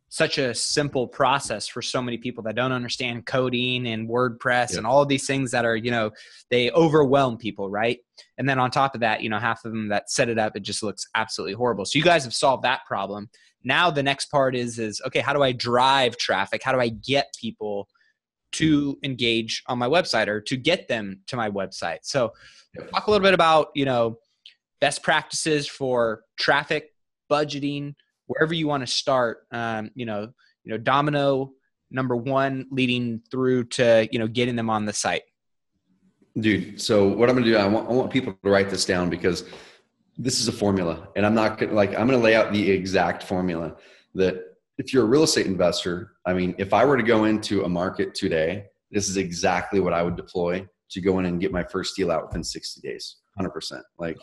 such a simple process for so many people that don't understand coding and WordPress and all of these things that are, they overwhelm people, right? And then on top of that, half of them that set it up, it just looks absolutely horrible. So you guys have solved that problem. Now the next part is okay, how do I drive traffic? How do I get people to engage on my website or to get them to my website? So talk a little bit about, best practices for traffic, budgeting, wherever you want to start, domino number 1 leading through to, getting them on the site. Dude, so what I'm going to do, I want people to write this down, because this is a formula, and I'm going to lay out the exact formula that if you're a real estate investor, I mean, if I were to go into a market today, this is exactly what I would deploy to go in and get my first deal out within 60 days, 100%. Like,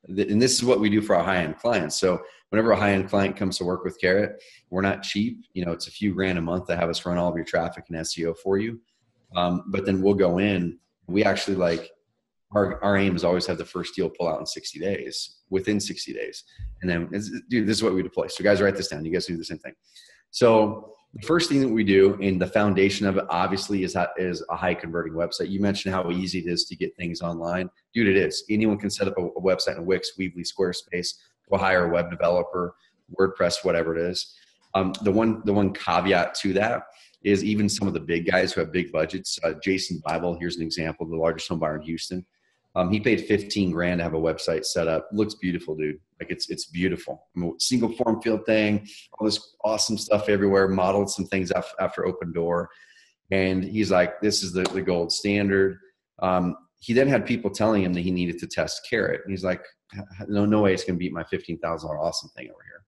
and this is what we do for our high-end clients. So whenever a high-end client comes to work with Carrot, we're not cheap. You know, it's a few grand a month to have us run all of your traffic and SEO for you. But then we'll go in, we actually like, our aim is always have the first deal pull out in 60 days, within 60 days. And then, dude, this is what we deploy. So guys, write this down. You guys do the same thing. So the first thing that we do, and the foundation of it obviously is a high converting website. You mentioned how easy it is to get things online. Dude, it is. Anyone can set up a website in Wix, Weebly, Squarespace, go hire a web developer, WordPress, whatever it is. The one caveat to that is even some of the big guys who have big budgets. Jason Bible, here's an example, the largest home buyer in Houston. He paid 15 grand to have a website set up. Looks beautiful, dude. Like it's beautiful. I mean, single form field thing, all this awesome stuff everywhere, modeled some things after Open Door. And he's like, this is the gold standard. He then had people telling him that he needed to test Carrot. And he's like, no way it's going to beat my $15,000 awesome thing over here.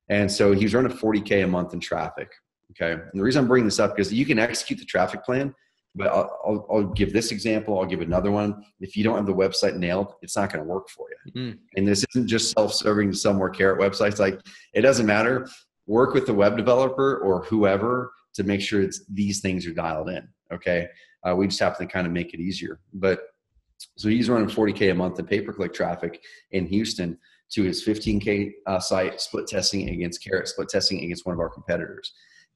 And so he's running $40K a month in traffic. Okay. And the reason I'm bringing this up is you can execute the traffic plan, but I'll give this example. I'll give another one. If you don't have the website nailed, it's not going to work for you. Mm. And this isn't just self-serving to sell more Carrot websites. Like, it doesn't matter. Work with the web developer or whoever to make sure these things are dialed in. Okay. We just have to kind of make it easier. But so he's running $40K a month in pay-per-click traffic in Houston to his 15K site, split testing against Carrot, split testing against one of our competitors.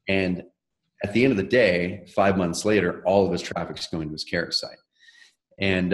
And at the end of the day, 5 months later, all of his traffic is going to his Carrot site. And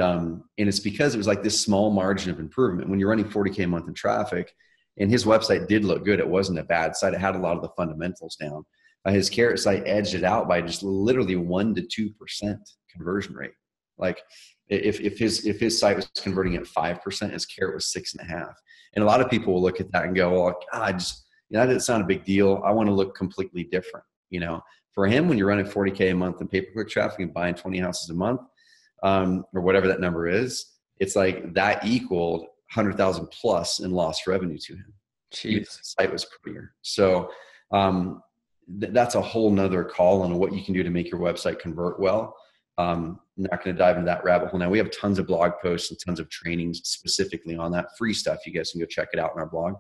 it's because it was like this small margin of improvement. When you're running 40K a month in traffic, and his website did look good, it wasn't a bad site. It had a lot of the fundamentals down. His Carrot site edged it out by just literally 1 to 2% conversion rate. Like if his site was converting at 5%, his Carrot was 6.5%. And a lot of people will look at that and go, well, that didn't sound a big deal. I want to look completely different. You know, for him, when you're running 40K a month in pay-per-click traffic and buying 20 houses a month, or whatever that number is, it's like that equaled 100,000 plus in lost revenue to him. Jeez. The site was prettier. So that's a whole nother call on what you can do to make your website convert well. I'm not going to dive into that rabbit hole now. We have tons of blog posts and tons of trainings specifically on that, free stuff. You guys can go check it out on our blog.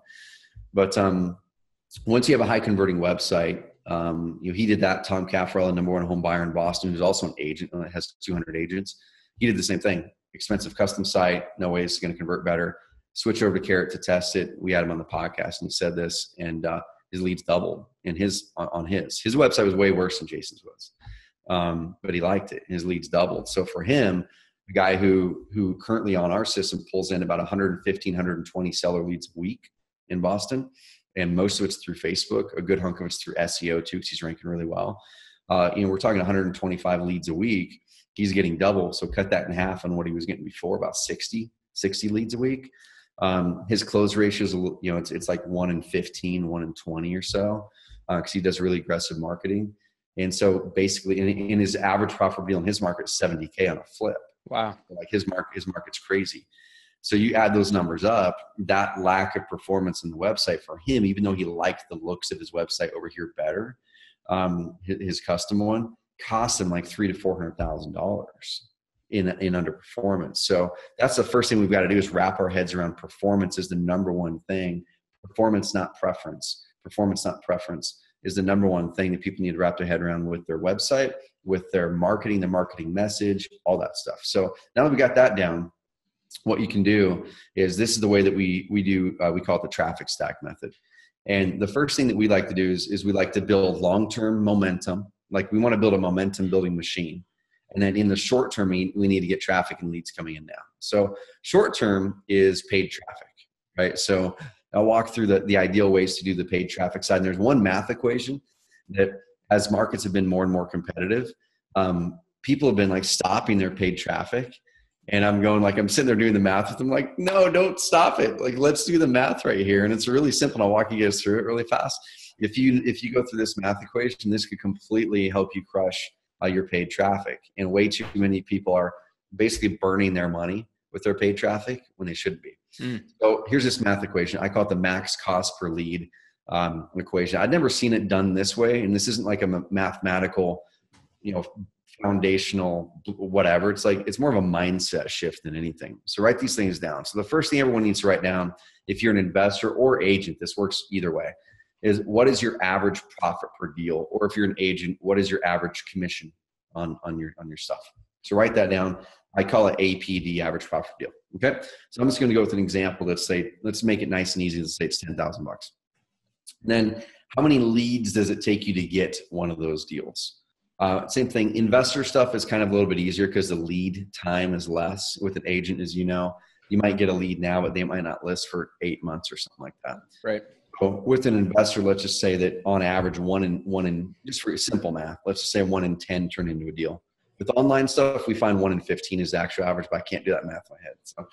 But once you have a high converting website, he did that. Tom Caffarella, number one home buyer in Boston, who's also an agent and has 200 agents. He did the same thing. Expensive custom site. No way it's going to convert better. Switch over to Carrot to test it. We had him on the podcast and he said this, and his leads doubled in his website was way worse than Jason's was. But he liked it. His leads doubled. So for him, a guy who currently on our system pulls in about 115, 120 seller leads a week in Boston. And most of it's through Facebook. A good hunk of it's through SEO too, because he's ranking really well. We're talking 125 leads a week. He's getting double. So cut that in half on what he was getting before, about 60 leads a week. His close ratio is, it's like 1 in 15, 1 in 20 or so, because he does really aggressive marketing. And so basically in his average profit deal in his market is 70K on a flip. Wow. Like his market's crazy. So you add those numbers up, that lack of performance in the website for him, even though he liked the looks of his website over here better, his custom one cost him like $300,000 to $400,000 in underperformance. So that's the first thing we've got to do is wrap our heads around performance is the number one thing. Performance, not preference. Performance, not preference is the number one thing that people need to wrap their head around with their website, with their marketing message, all that stuff. So now that we got that down, what you can do is this is the way that we do, we call it the traffic stack method. And the first thing that we like to do is we like to build long-term momentum. Like we want to build a momentum building machine. And then in the short term, we need to get traffic and leads coming in now. So short term is paid traffic, right? So I'll walk through the ideal ways to do the paid traffic side. And there's one math equation that as markets have been more and more competitive, people have been like stopping their paid traffic. And I'm sitting there doing the math with them, like, no, don't stop it. Like, let's do the math right here. And it's really simple. I'll walk you guys through it really fast. If you go through this math equation, this could completely help you crush your paid traffic. And way too many people are basically burning their money with their paid traffic when they shouldn't be. So here's this math equation. I call it the max cost per lead equation. I'd never seen it done this way. And this isn't like a mathematical, foundational whatever. It's more of a mindset shift than anything. So write these things down. So the first thing everyone needs to write down, if you're an investor or agent, this works either way, is what is your average profit per deal? Or if you're an agent, what is your average commission on your stuff? So write that down. I call it APD, average profit per deal. Okay. So I'm just going to go with an example. Let's make it nice and easy. Let's say it's $10,000. Then how many leads does it take you to get one of those deals? Same thing. Investor stuff is kind of a little bit easier because the lead time is less. With an agent, as you know, you might get a lead now, but they might not list for 8 months or something like that. Right. So with an investor, let's just say that on average, one in just for simple math, let's just say 1 in 10 turn into a deal. With online stuff, we find 1 in 15 is the actual average, but I can't do that math in my head. So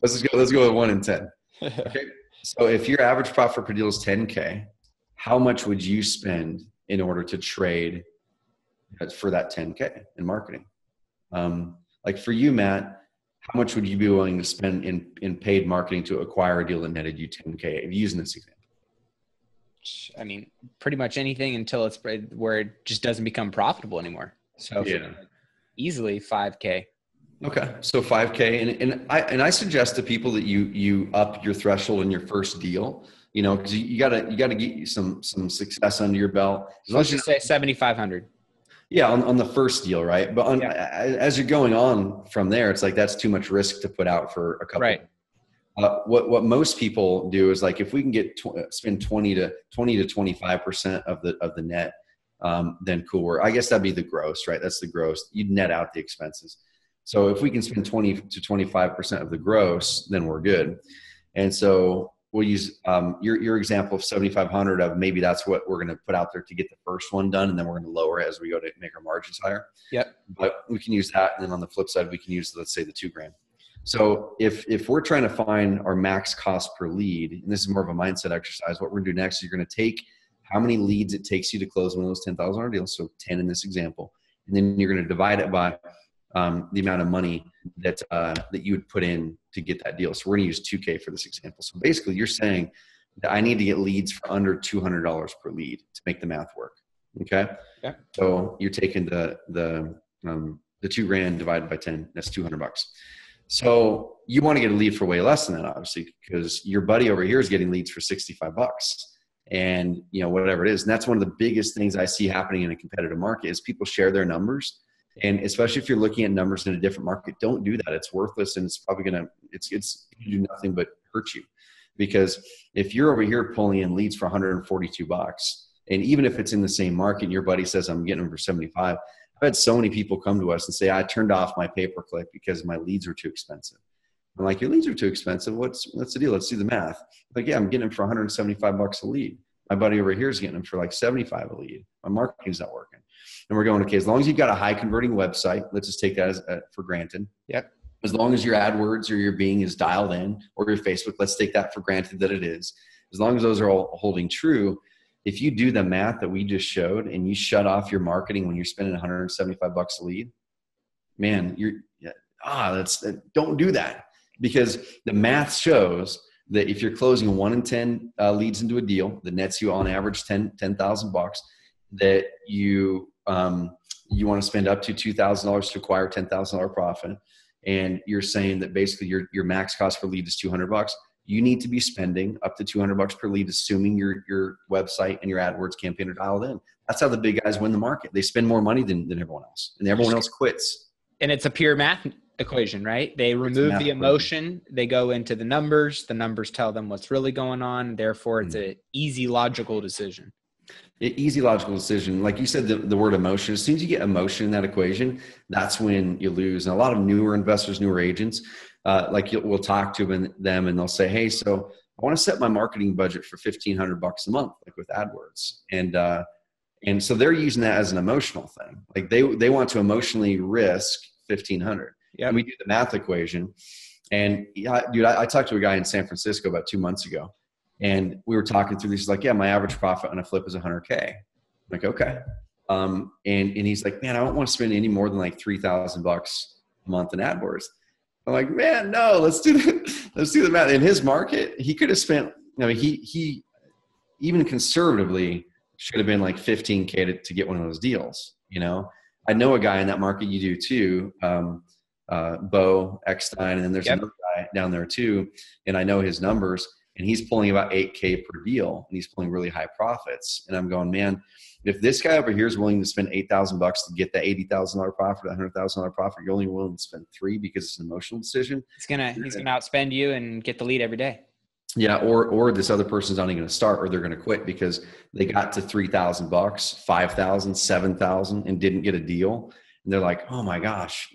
let's go with 1 in 10. Okay. So if your average profit per deal is 10K, how much would you spend in order to trade for that 10K in marketing? Like for you, Matt, how much would you be willing to spend in paid marketing to acquire a deal that netted you 10K, using this example? I mean, pretty much anything until it's where it just doesn't become profitable anymore. So yeah, easily 5K. Okay. So 5K. And I suggest to people that you up your threshold in your first deal, cause you gotta get some success under your belt. Let's just say 7,500. Yeah. On the first deal. Right. But as you're going on from there, it's like, that's too much risk to put out for a couple. Right. What most people do is like, if we can get spend 20 to 25% of the net, then cool. I guess that'd be the gross, right? That's the gross. You'd net out the expenses. So if we can spend 20 to 25% of the gross, then we're good. And so we'll use your example of 7,500 of maybe that's what we're going to put out there to get the first one done. And then we're going to lower it as we go to make our margins higher. Yep. But we can use that. And then on the flip side, we can use, let's say, the $2,000. So if we're trying to find our max cost per lead, and this is more of a mindset exercise, what we're going to do next is you're going to take how many leads it takes you to close one of those $10,000 deals. So 10 in this example. And then you're going to divide it by the amount of money that you would put in to get that deal. So we're going to use $2,000 for this example. So basically you're saying that I need to get leads for under $200 per lead to make the math work. Okay. Yeah. So you're taking the $2,000 divided by 10, that's $200. So you want to get a lead for way less than that, obviously, because your buddy over here is getting leads for $65 and whatever it is. And that's one of the biggest things I see happening in a competitive market is people share their numbers. And especially if you're looking at numbers in a different market, don't do that. It's worthless. And it's probably it's do nothing but hurt you, because if you're over here pulling in leads for $142, and even if it's in the same market and your buddy says, I'm getting them for 75, I've had so many people come to us and say, I turned off my pay-per-click because my leads were too expensive. I'm like, your leads are too expensive. What's the deal? Let's do the math. Like, yeah, I'm getting them for $175 a lead. My buddy over here is getting them for like 75 a lead. My marketing's not working. And we're going, okay, as long as you've got a high converting website, let's just take that for granted. Yep. As long as your AdWords or your Bing is dialed in, or your Facebook, let's take that for granted that it is. As long as those are all holding true, if you do the math that we just showed and you shut off your marketing when you're spending $175 a lead, man, don't do that, because the math shows that if you're closing 1 in 10 leads into a deal that nets you on average $10,000, that you want to spend up to $2,000 to acquire $10,000 profit. And you're saying that basically your max cost per lead is $200. You need to be spending up to $200 per lead, assuming your website and your AdWords campaign are dialed in. That's how the big guys win the market. They spend more money than everyone else, and everyone else quits. And it's a pure math equation, right? They remove the emotion. They go into the numbers. The numbers tell them what's really going on. Therefore, it's an easy, logical decision. Easy, logical decision. Like you said, the word emotion, as soon as you get emotion in that equation, that's when you lose. And a lot of newer investors, newer agents, we'll talk to them and they'll say, hey, so I want to set my marketing budget for $1,500 a month, like with AdWords. And so they're using that as an emotional thing. Like they want to emotionally risk $1,500. Yeah. And we do the math equation. And dude, I talked to a guy in San Francisco about 2 months ago, and we were talking through this. He's like, yeah, my average profit on a flip is $100K. I'm like, okay. And he's like, man, I don't want to spend any more than like $3,000 a month in AdWords. I'm like, man, no, let's do the math. In his market, he could have spent, he even conservatively should have been like 15K to get one of those deals. I know a guy in that market, you do too, Bo Eckstein, and then there's another guy down there too, and I know his numbers, and he's pulling about 8K per deal, and he's pulling really high profits. And I'm going, man, if this guy over here is willing to spend $8,000 to get that $80,000 profit, $100,000 profit, you're only willing to spend $3 because it's an emotional decision. He's gonna outspend you and get the lead every day. Yeah, or this other person's not even going to start, or they're going to quit because they got to $3,000, $5,000, $7,000, and didn't get a deal. And they're like, oh my gosh,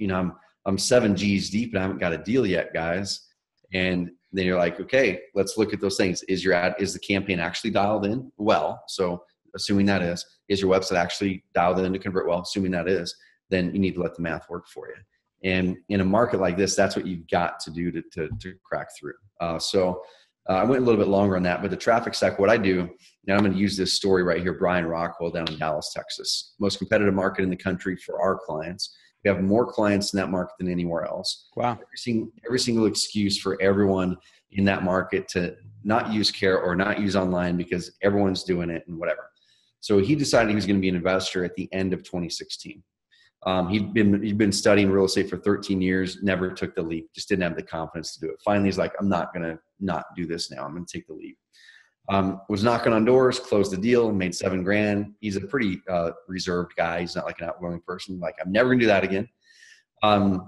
I'm 7 G's deep and I haven't got a deal yet, guys. And then you're like, okay, let's look at those things. Is the campaign actually dialed in well? So assuming that is your website actually dialed in to convert well? Assuming that is, then you need to let the math work for you. And in a market like this, that's what you've got to do to crack through. I went a little bit longer on that, but the traffic stack, what I do, and I'm going to use this story right here, Brian Rockwell down in Dallas, Texas, most competitive market in the country for our clients. We have more clients in that market than anywhere else. Wow. Every single excuse for everyone in that market to not use Care or not use online because everyone's doing it and whatever. So he decided he was going to be an investor at the end of 2016. He'd been studying real estate for 13 years, never took the leap, just didn't have the confidence to do it. Finally, he's like, I'm not going to not do this now. I'm going to take the leap. Was knocking on doors, closed the deal, made $7,000. He's a pretty reserved guy. He's not like an outgoing person. Like, I'm never going to do that again. And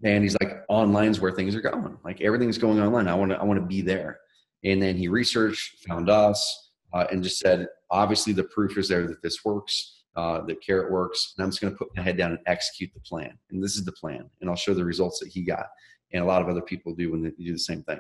he's like, online's where things are going. Like, everything's going online. I want to be there. And then he researched, found us, and just said, obviously the proof is there that this works. That Carrot works, and I'm just going to put my head down and execute the plan. And this is the plan, and I'll show the results that he got, and a lot of other people do when they do the same thing.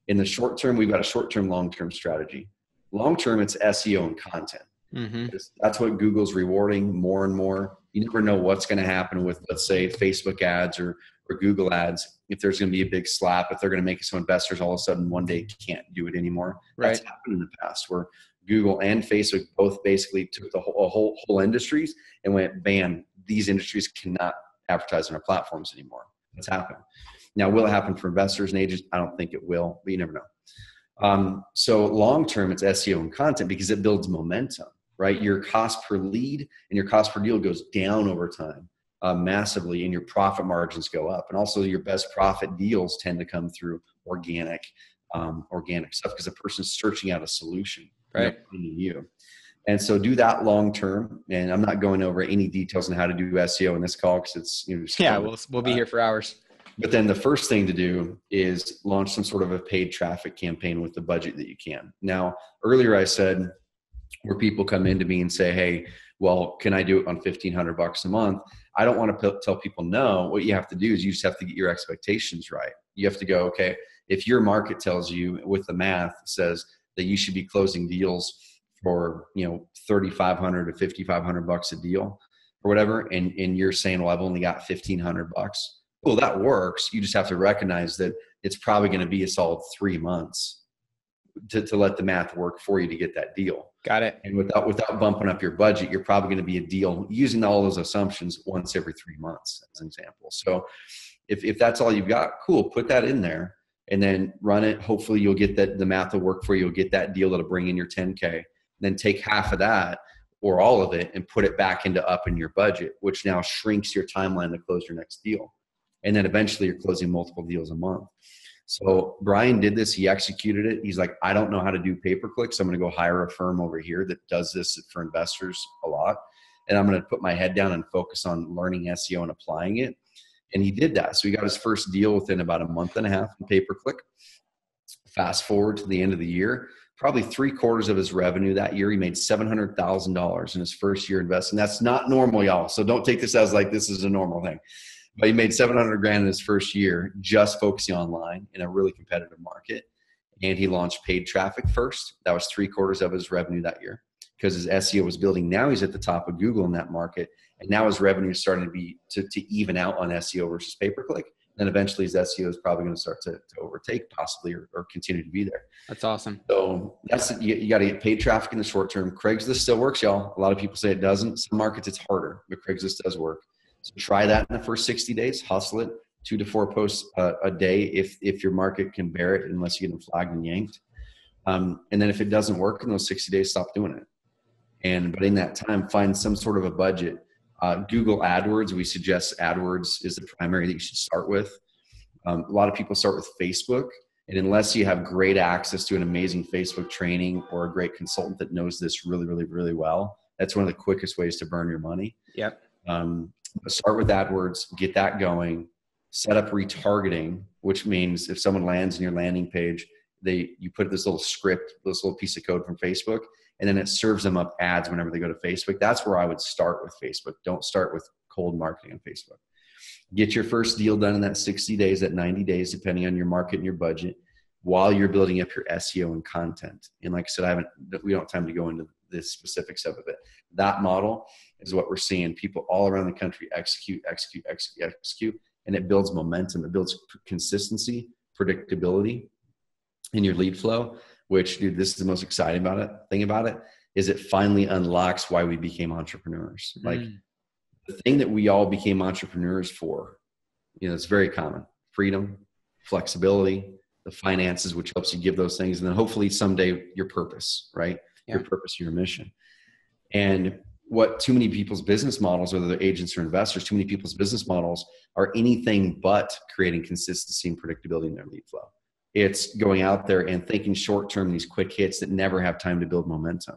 In the short term, we've got a short-term, long-term strategy. Long term, it's SEO and content. Mm-hmm. That's what Google's rewarding more and more. You never know what's going to happen with, let's say, Facebook ads or Google ads. If there's going to be a big slap, if they're going to make it so investors all of a sudden one day can't do it anymore. Right. That's happened in the past where Google and Facebook both basically took the whole industries and went, bam, these industries cannot advertise on our platforms anymore. That's happened. Now, will it happen for investors and agents? I don't think it will, but you never know. So long term, it's SEO and content because it builds momentum, right? Your cost per lead and your cost per deal goes down over time massively, and your profit margins go up. And also your best profit deals tend to come through organic stuff because a person's searching out a solution. Right. You. And so do that long term. And I'm not going over any details on how to do SEO in this call because it's we'll be here for hours. But then the first thing to do is launch some sort of a paid traffic campaign with the budget that you can. Now, earlier I said where people come into me and say, hey, well, can I do it on $1,500 a month? I don't want to tell people no. What you have to do is you just have to get your expectations right. You have to go, okay, if your market tells you with the math says that you should be closing deals for, $3,500 to $5,500 a deal or whatever. And you're saying, well, I've only got $1,500. Well, that works. You just have to recognize that it's probably going to be a solid 3 months to let the math work for you to get that deal. Got it. And without bumping up your budget, you're probably going to be a deal using all those assumptions once every 3 months as an example. So if that's all you've got, cool, put that in there. And then run it. Hopefully you'll get the math will work for you. You'll get that deal that'll bring in your 10K. Then take half of that or all of it and put it back into upping your budget, which now shrinks your timeline to close your next deal. And then eventually you're closing multiple deals a month. So Brian did this. He executed it. He's like, I don't know how to do pay-per-click, so I'm going to go hire a firm over here that does this for investors a lot. And I'm going to put my head down and focus on learning SEO and applying it. And he did that. So he got his first deal within about a month and a half in pay-per-click. Fast forward to the end of the year, probably 3/4 of his revenue that year, he made $700,000 in his first year investing. That's not normal, y'all. So don't take this as like this is a normal thing. But he made $700,000 in his first year just focusing online in a really competitive market. And he launched paid traffic first. That was 3/4 of his revenue that year because his SEO was building. Now he's at the top of Google in that market. And now his revenue is starting to even out on SEO versus pay-per-click. Then eventually his SEO is probably going to start to overtake possibly or continue to be there. That's awesome. So you got to get paid traffic in the short term. Craigslist still works, y'all. A lot of people say it doesn't. Some markets it's harder, but Craigslist does work. So try that in the first 60 days. Hustle it. 2 to 4 posts a day if your market can bear it, unless you get them flagged and yanked. And then if it doesn't work in those 60 days, stop doing it. But in that time, find some sort of a budget. Google AdWords. We suggest AdWords is the primary that you should start with. A lot of people start with Facebook. And unless you have great access to an amazing Facebook training or a great consultant that knows this really, really, really well, that's one of the quickest ways to burn your money. Yep. Start with AdWords, get that going, set up retargeting, which means if someone lands in your landing page, you put this little script, this little piece of code from Facebook, and then it serves them up ads whenever they go to Facebook. That's where I would start with Facebook. Don't start with cold marketing on Facebook. Get your first deal done in that 60 days, that 90 days, depending on your market and your budget, while you're building up your SEO and content. And like I said, we don't have time to go into the specifics of it. That model is what we're seeing people all around the country execute, and it builds momentum. It builds consistency, predictability in your lead flow, which, dude, this is the most exciting thing about it, is it finally unlocks why we became entrepreneurs. Like the thing that we all became entrepreneurs for, it's very common: freedom, flexibility, the finances, which helps you give those things. And then hopefully someday your purpose, right? Yeah. Your purpose, your mission. And what too many people's business models, whether they're agents or investors, too many people's business models are anything but creating consistency and predictability in their lead flow. It's going out there and thinking short-term, these quick hits that never have time to build momentum.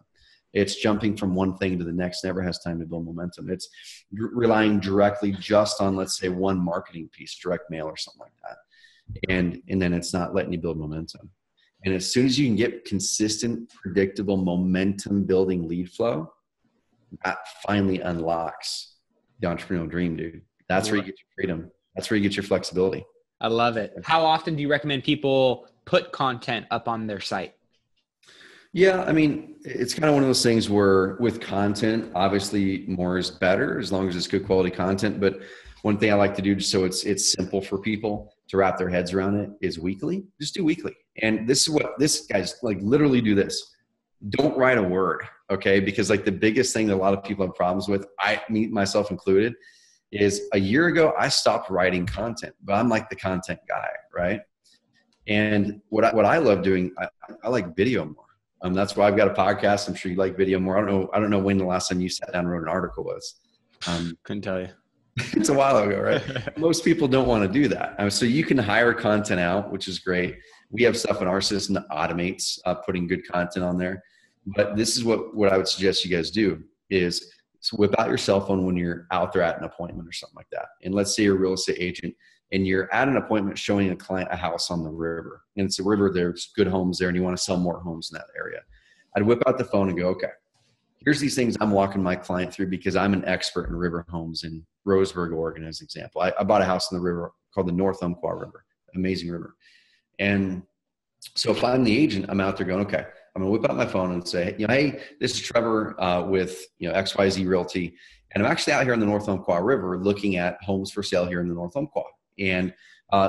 It's jumping from one thing to the next, never has time to build momentum. It's relying directly just on, let's say, one marketing piece, direct mail or something like that. And then it's not letting you build momentum. And as soon as you can get consistent, predictable, momentum building lead flow, that finally unlocks the entrepreneurial dream, dude. That's where you get your freedom. That's where you get your flexibility. I love it. How often do you recommend people put content up on their site? Yeah, I mean, it's kind of one of those things where with content, obviously more is better as long as it's good quality content. But one thing I like to do just so it's simple for people to wrap their heads around it is weekly. Just do weekly. And this is what this guy's like, literally do this. Don't write a word, okay? Because like the biggest thing that a lot of people have problems with, me myself included, is a year ago, I stopped writing content, but I'm like the content guy, right? And what I love doing, I like video more. That's why I've got a podcast. I'm sure you like video more. I don't know when the last time you sat down and wrote an article was. Couldn't tell you. It's a while ago, right? Most people don't want to do that. So you can hire content out, which is great. We have stuff in our system that automates putting good content on there. But this is what I would suggest you guys do is whip out your cell phone when you're out there at an appointment or something like that. And let's say you're a real estate agent and you're at an appointment showing a client a house on the river. And it's a river, there's good homes there, and you want to sell more homes in that area. I'd whip out the phone and go, okay, here's these things I'm walking my client through because I'm an expert in river homes in Roseburg, Oregon, as an example. I bought a house in the river called the North Umpqua River, amazing river. And so if I'm the agent, I'm out there going, okay, I'm going to whip out my phone and say, hey, this is Trevor with XYZ Realty. And I'm actually out here in the North Umpqua River looking at homes for sale here in the North Umpqua. And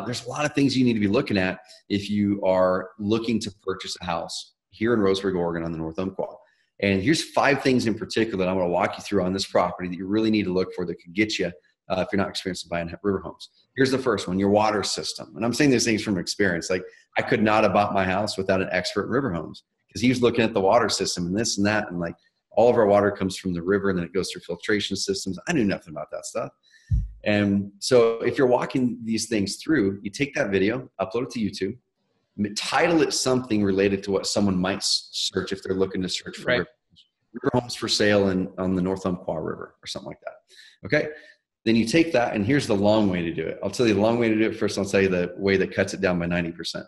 there's a lot of things you need to be looking at if you are looking to purchase a house here in Roseburg, Oregon on the North Umpqua. And here's 5 things in particular that I'm going to walk you through on this property that you really need to look for that could get you if you're not experienced in buying river homes. Here's the first one, your water system. And I'm saying these things from experience. Like I could not have bought my house without an expert in river homes because he was looking at the water system and this and that. And like all of our water comes from the river and then it goes through filtration systems. I knew nothing about that stuff. And so if you're walking these things through, you take that video, upload it to YouTube, title it something related to what someone might search if they're looking to search for river homes for sale on the North Umpqua River or something like that. Okay. Then you take that, and here's the long way to do it. I'll tell you the long way to do it first. I'll tell you the way that cuts it down by 90%.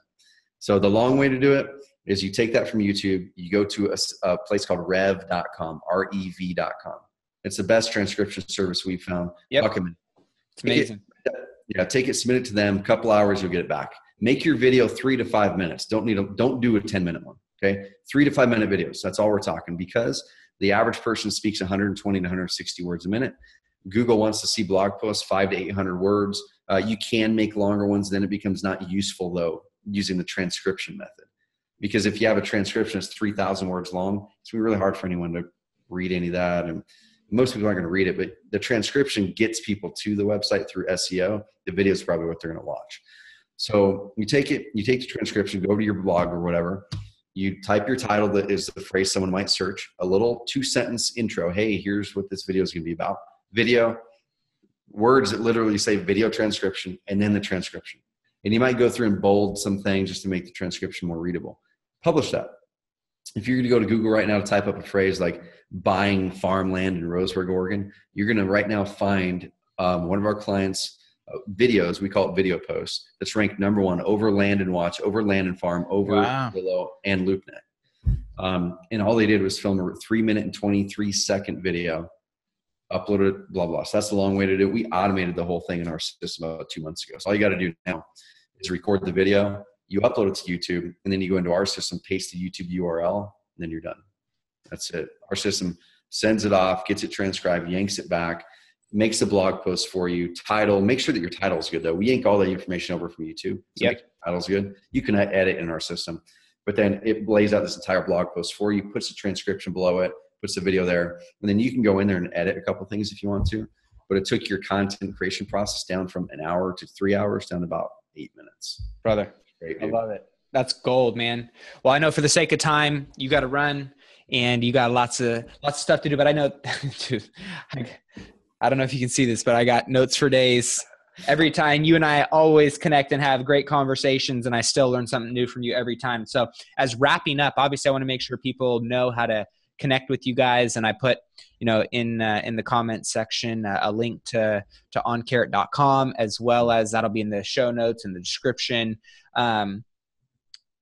So the long way to do it is you take that from YouTube, you go to a place called rev.com, rev.com. It's the best transcription service we've found. Yep. It's amazing. Take it, submit it to them. A couple hours, you'll get it back. Make your video 3 to 5 minutes. Don't do a 10-minute one. Okay. 3 to 5 minute videos. That's all we're talking, because the average person speaks 120 to 160 words a minute. Google wants to see blog posts 500 to 800 words. You can make longer ones. Then it becomes not useful though, using the transcription method, because if you have a transcription that's 3,000 words long, it's gonna be really hard for anyone to read any of that. And most people aren't going to read it, but the transcription gets people to the website through SEO. The video is probably what they're going to watch. So you take the transcription, go to your blog or whatever, You type your title, that is the phrase someone might search, a little 2-sentence intro. Hey, here's what this video is going to be about. Video, words that literally say video transcription, and then the transcription. And you might go through and bold some things just to make the transcription more readable. Publish that. If you're going to go to Google right now to type up a phrase like buying farmland in Roseburg, Oregon, you're going to right now find one of our clients' videos, we call it video posts, that's ranked number 1 over Land and Watch, over Land and Farm, over Zillow and LoopNet. And all they did was film a 3-minute and 23-second video, upload it, blah, blah. So that's the long way to do it. We automated the whole thing in our system about 2 months ago. So all you got to do now is record the video, you upload it to YouTube, and then you go into our system, paste the YouTube URL, and then you're done. That's it. Our system sends it off, gets it transcribed, yanks it back, makes a blog post for you, title. Make sure that your title is good, though. We yank all the information over from YouTube. So make your title's good. You can edit in our system. But then it lays out this entire blog post for you, puts the transcription below it, puts the video there, and then you can go in there and edit a couple things if you want to. But it took your content creation process down from an hour to 3 hours down to about 8 minutes. Brother, great, I love it. That's gold, man. Well, I know for the sake of time, you got to run and you got lots of stuff to do, but I know, dude, I don't know if you can see this, but I got notes for days. Every time you and I always connect and have great conversations, and I still learn something new from you every time. So as wrapping up, obviously I want to make sure people know how to connect with you guys. And I put, in the comment section, a link to oncarrot.com, as well as that'll be in the show notes and the description.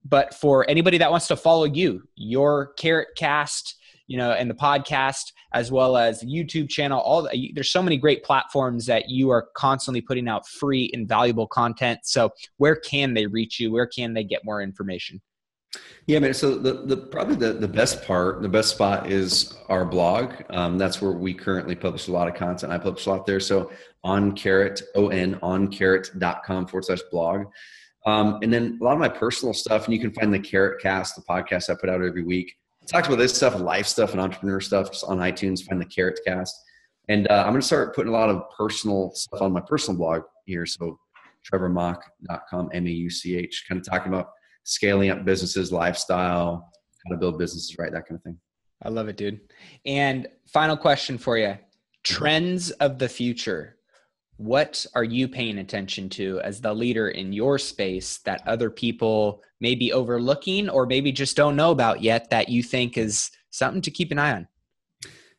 But for anybody that wants to follow you, your Carrot Cast, and the podcast, as well as the YouTube channel, there's so many great platforms that you are constantly putting out free and valuable content. So where can they reach you? Where can they get more information? Yeah, man. So probably the best part, the best spot is our blog. That's where we currently publish a lot of content. I publish a lot there. So oncarrot.com/blog. And then a lot of my personal stuff, and you can find the Carrot Cast, the podcast I put out every week. It talks about this stuff, life stuff, and entrepreneur stuff. Just on iTunes, find the Carrot Cast. And I'm going to start putting a lot of personal stuff on my personal blog here. So trevormauch.com, MAUCH, kind of talking about scaling up businesses, lifestyle, how to build businesses, right? That kind of thing. I love it, dude. And final question for you. Trends of the future. What are you paying attention to as the leader in your space that other people may be overlooking or maybe just don't know about yet that you think is something to keep an eye on?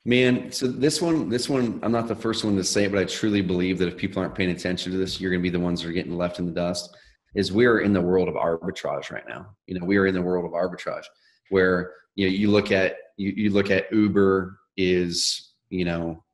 Man, so this one, I'm not the first one to say it, but I truly believe that if people aren't paying attention to this, you're going to be the ones that are getting left in the dust. Is we're in the world of arbitrage right now. We are in the world of arbitrage where, you look at Uber is,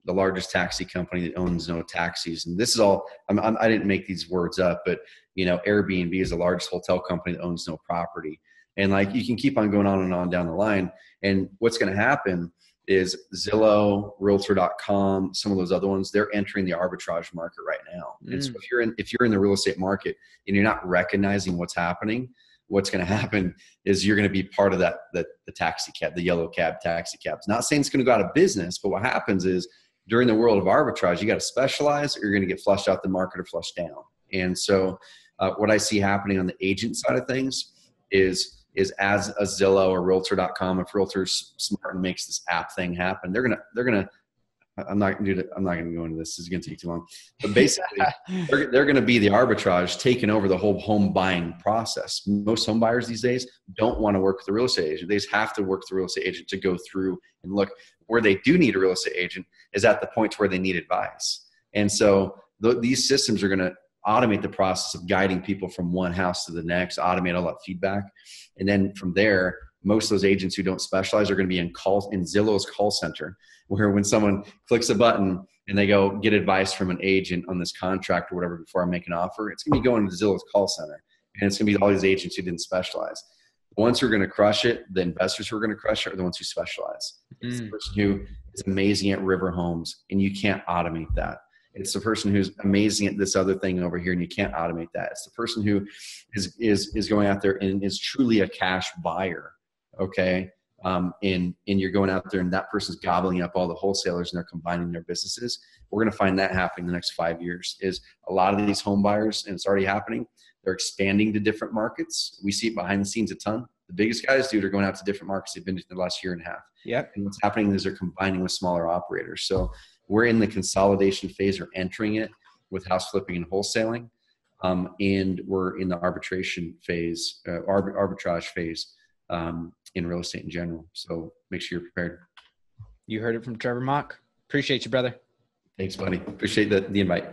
the largest taxi company that owns no taxis. And this is all, I didn't make these words up, but, Airbnb is the largest hotel company that owns no property. And you can keep on going on and on down the line. And what's going to happen is Zillow, Realtor.com, some of those other ones, they're entering the arbitrage market right now. And so if you're in the real estate market and you're not recognizing what's happening, what's going to happen is you're going to be part of the taxi cab, the yellow cab taxi cabs. Not saying it's going to go out of business, but what happens is during the world of arbitrage, you got to specialize or you're going to get flushed out the market or flushed down. And so what I see happening on the agent side of things is as a Zillow or Realtor.com, if Realtor's smart and makes this app thing happen, they're gonna. I'm not gonna go into this. This is gonna take too long. But basically, they're gonna be the arbitrage taking over the whole home buying process. Most home buyers these days don't want to work with a real estate agent. They just have to work with a real estate agent to go through and look. Where they do need a real estate agent is at the point where they need advice. And so these systems are gonna automate the process of guiding people from one house to the next, automate all that feedback. And then from there, most of those agents who don't specialize are going to be in Zillow's call center, where when someone clicks a button and they go get advice from an agent on this contract or whatever before I make an offer, it's going to be going to Zillow's call center. And it's going to be all these agents who didn't specialize. The ones who are going to crush it, the investors who are going to crush it, are the ones who specialize. It's the person who is amazing at river homes, and you can't automate that. It's the person who's amazing at this other thing over here, and you can't automate that. It's the person who is going out there and is truly a cash buyer, okay? And you're going out there, and that person's gobbling up all the wholesalers, and they're combining their businesses. We're going to find that happening in the next 5 years. Is a lot of these home buyers, and it's already happening, they're expanding to different markets. We see it behind the scenes a ton. The biggest guys, dude, are going out to different markets they've been to the last year and a half. Yep. And what's happening is they're combining with smaller operators. So we're in the consolidation phase or entering it with house flipping and wholesaling. And we're in the arbitration phase, arbitrage phase in real estate in general. So make sure you're prepared. You heard it from Trevor Mauch. Appreciate you, brother. Thanks, buddy. Appreciate the invite.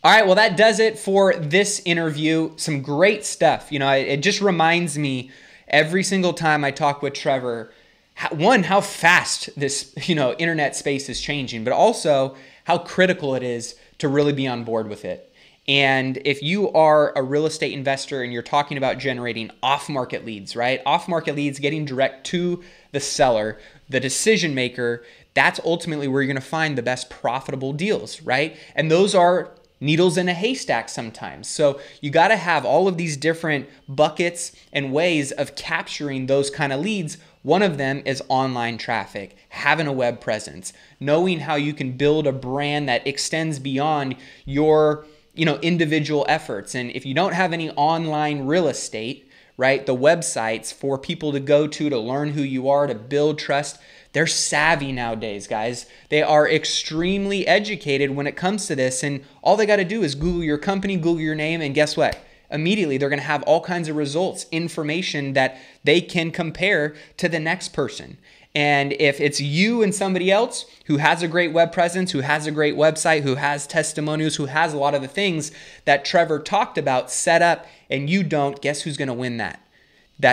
All right, well, that does it for this interview. Some great stuff. You know, it just reminds me every single time I talk with Trevor, how fast this, internet space is changing, but also how critical it is to really be on board with it. And if you are a real estate investor and you're talking about generating off-market leads, right? Off-market leads, getting direct to the seller, the decision maker, that's ultimately where you're going to find the best profitable deals, right? And those are needles in a haystack sometimes. So you got to have all of these different buckets and ways of capturing those kind of leads. One of them is online traffic, having a web presence, knowing how you can build a brand that extends beyond your individual efforts. And if you don't have any online real estate, right, the websites for people to go to learn who you are, to build trust, they're savvy nowadays, guys. They are extremely educated when it comes to this. And all they got to do is Google your company, Google your name, and guess what? Immediately, they're going to have all kinds of results, information that they can compare to the next person. And if it's you and somebody else who has a great web presence, who has a great website, who has testimonials, who has a lot of the things that Trevor talked about set up, and you don't, guess who's going to win that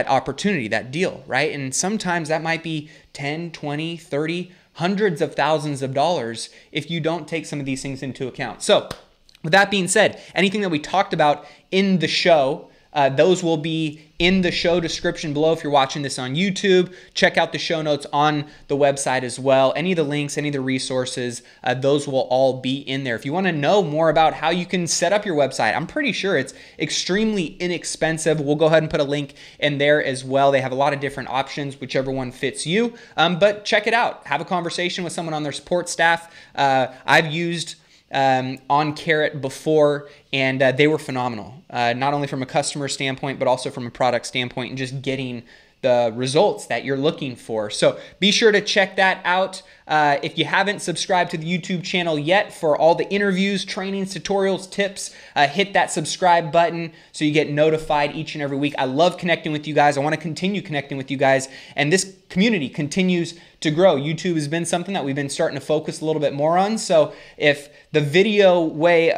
opportunity, that deal, right? And sometimes that might be 10, 20, 30, hundreds of thousands of dollars if you don't take some of these things into account. So with that being said, anything that we talked about in the show, those will be in the show description below. If you're watching this on YouTube, check out the show notes on the website as well. Any of the links, any of the resources, those will all be in there. If you want to know more about how you can set up your website, I'm pretty sure it's extremely inexpensive. We'll go ahead and put a link in there as well. They have a lot of different options, whichever one fits you. But check it out. Have a conversation with someone on their support staff. I've used on Carrot before, and they were phenomenal, not only from a customer standpoint, but also from a product standpoint, and just getting the results that you're looking for. So be sure to check that out. If you haven't subscribed to the YouTube channel yet for all the interviews, trainings, tutorials, tips, hit that subscribe button so you get notified each and every week. I love connecting with you guys. I want to continue connecting with you guys, and this community continues to grow. YouTube has been something that we've been starting to focus a little bit more on. So if the video way,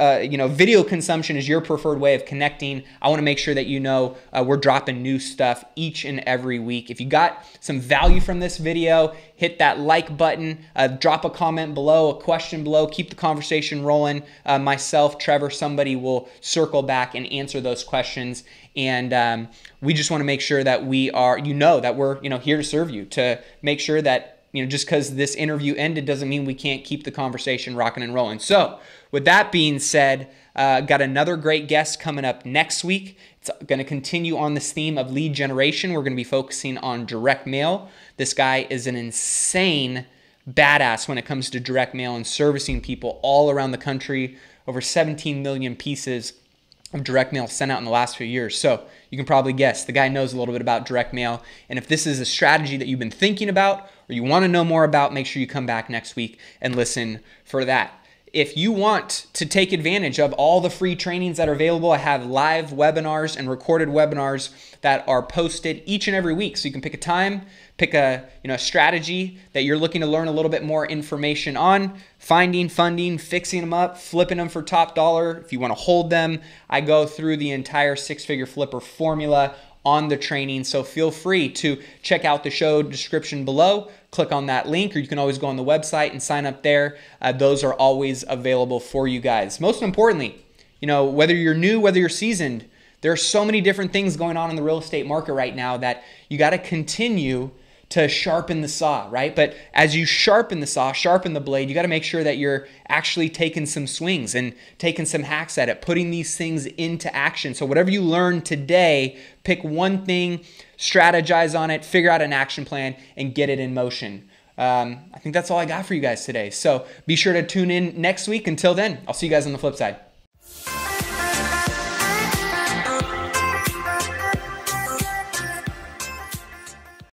video consumption is your preferred way of connecting, I want to make sure that we're dropping new stuff each and every week. If you got some value from this video, hit that like button, drop a comment below, a question below, keep the conversation rolling. Myself, Trevor, somebody will circle back and answer those questions. And we just want to make sure that we are, that we're, here to serve you, to make sure that, just because this interview ended doesn't mean we can't keep the conversation rocking and rolling. So with that being said, got another great guest coming up next week. It's going to continue on this theme of lead generation. We're going to be focusing on direct mail. This guy is an insane badass when it comes to direct mail and servicing people all around the country. Over 17 million pieces of direct mail sent out in the last few years. So you can probably guess the guy knows a little bit about direct mail. And if this is a strategy that you've been thinking about or you want to know more about, make sure you come back next week and listen for that. If you want to take advantage of all the free trainings that are available, I have live webinars and recorded webinars that are posted each and every week. So you can pick a time, pick a strategy that you're looking to learn a little bit more information on, finding, funding, fixing them up, flipping them for top dollar. If you want to hold them, I go through the entire six-figure flipper formula on the training. So feel free to check out the show description below, click on that link, or you can always go on the website and sign up there. Those are always available for you guys. Most importantly, whether you're new, whether you're seasoned, there are so many different things going on in the real estate market right now that you got to continue to sharpen the saw, right? But as you sharpen the saw, sharpen the blade, you got to make sure that you're actually taking some swings and taking some hacks at it, putting these things into action. So whatever you learn today, pick one thing, strategize on it, figure out an action plan, and get it in motion. I think that's all I got for you guys today. So be sure to tune in next week. Until then, I'll see you guys on the flip side.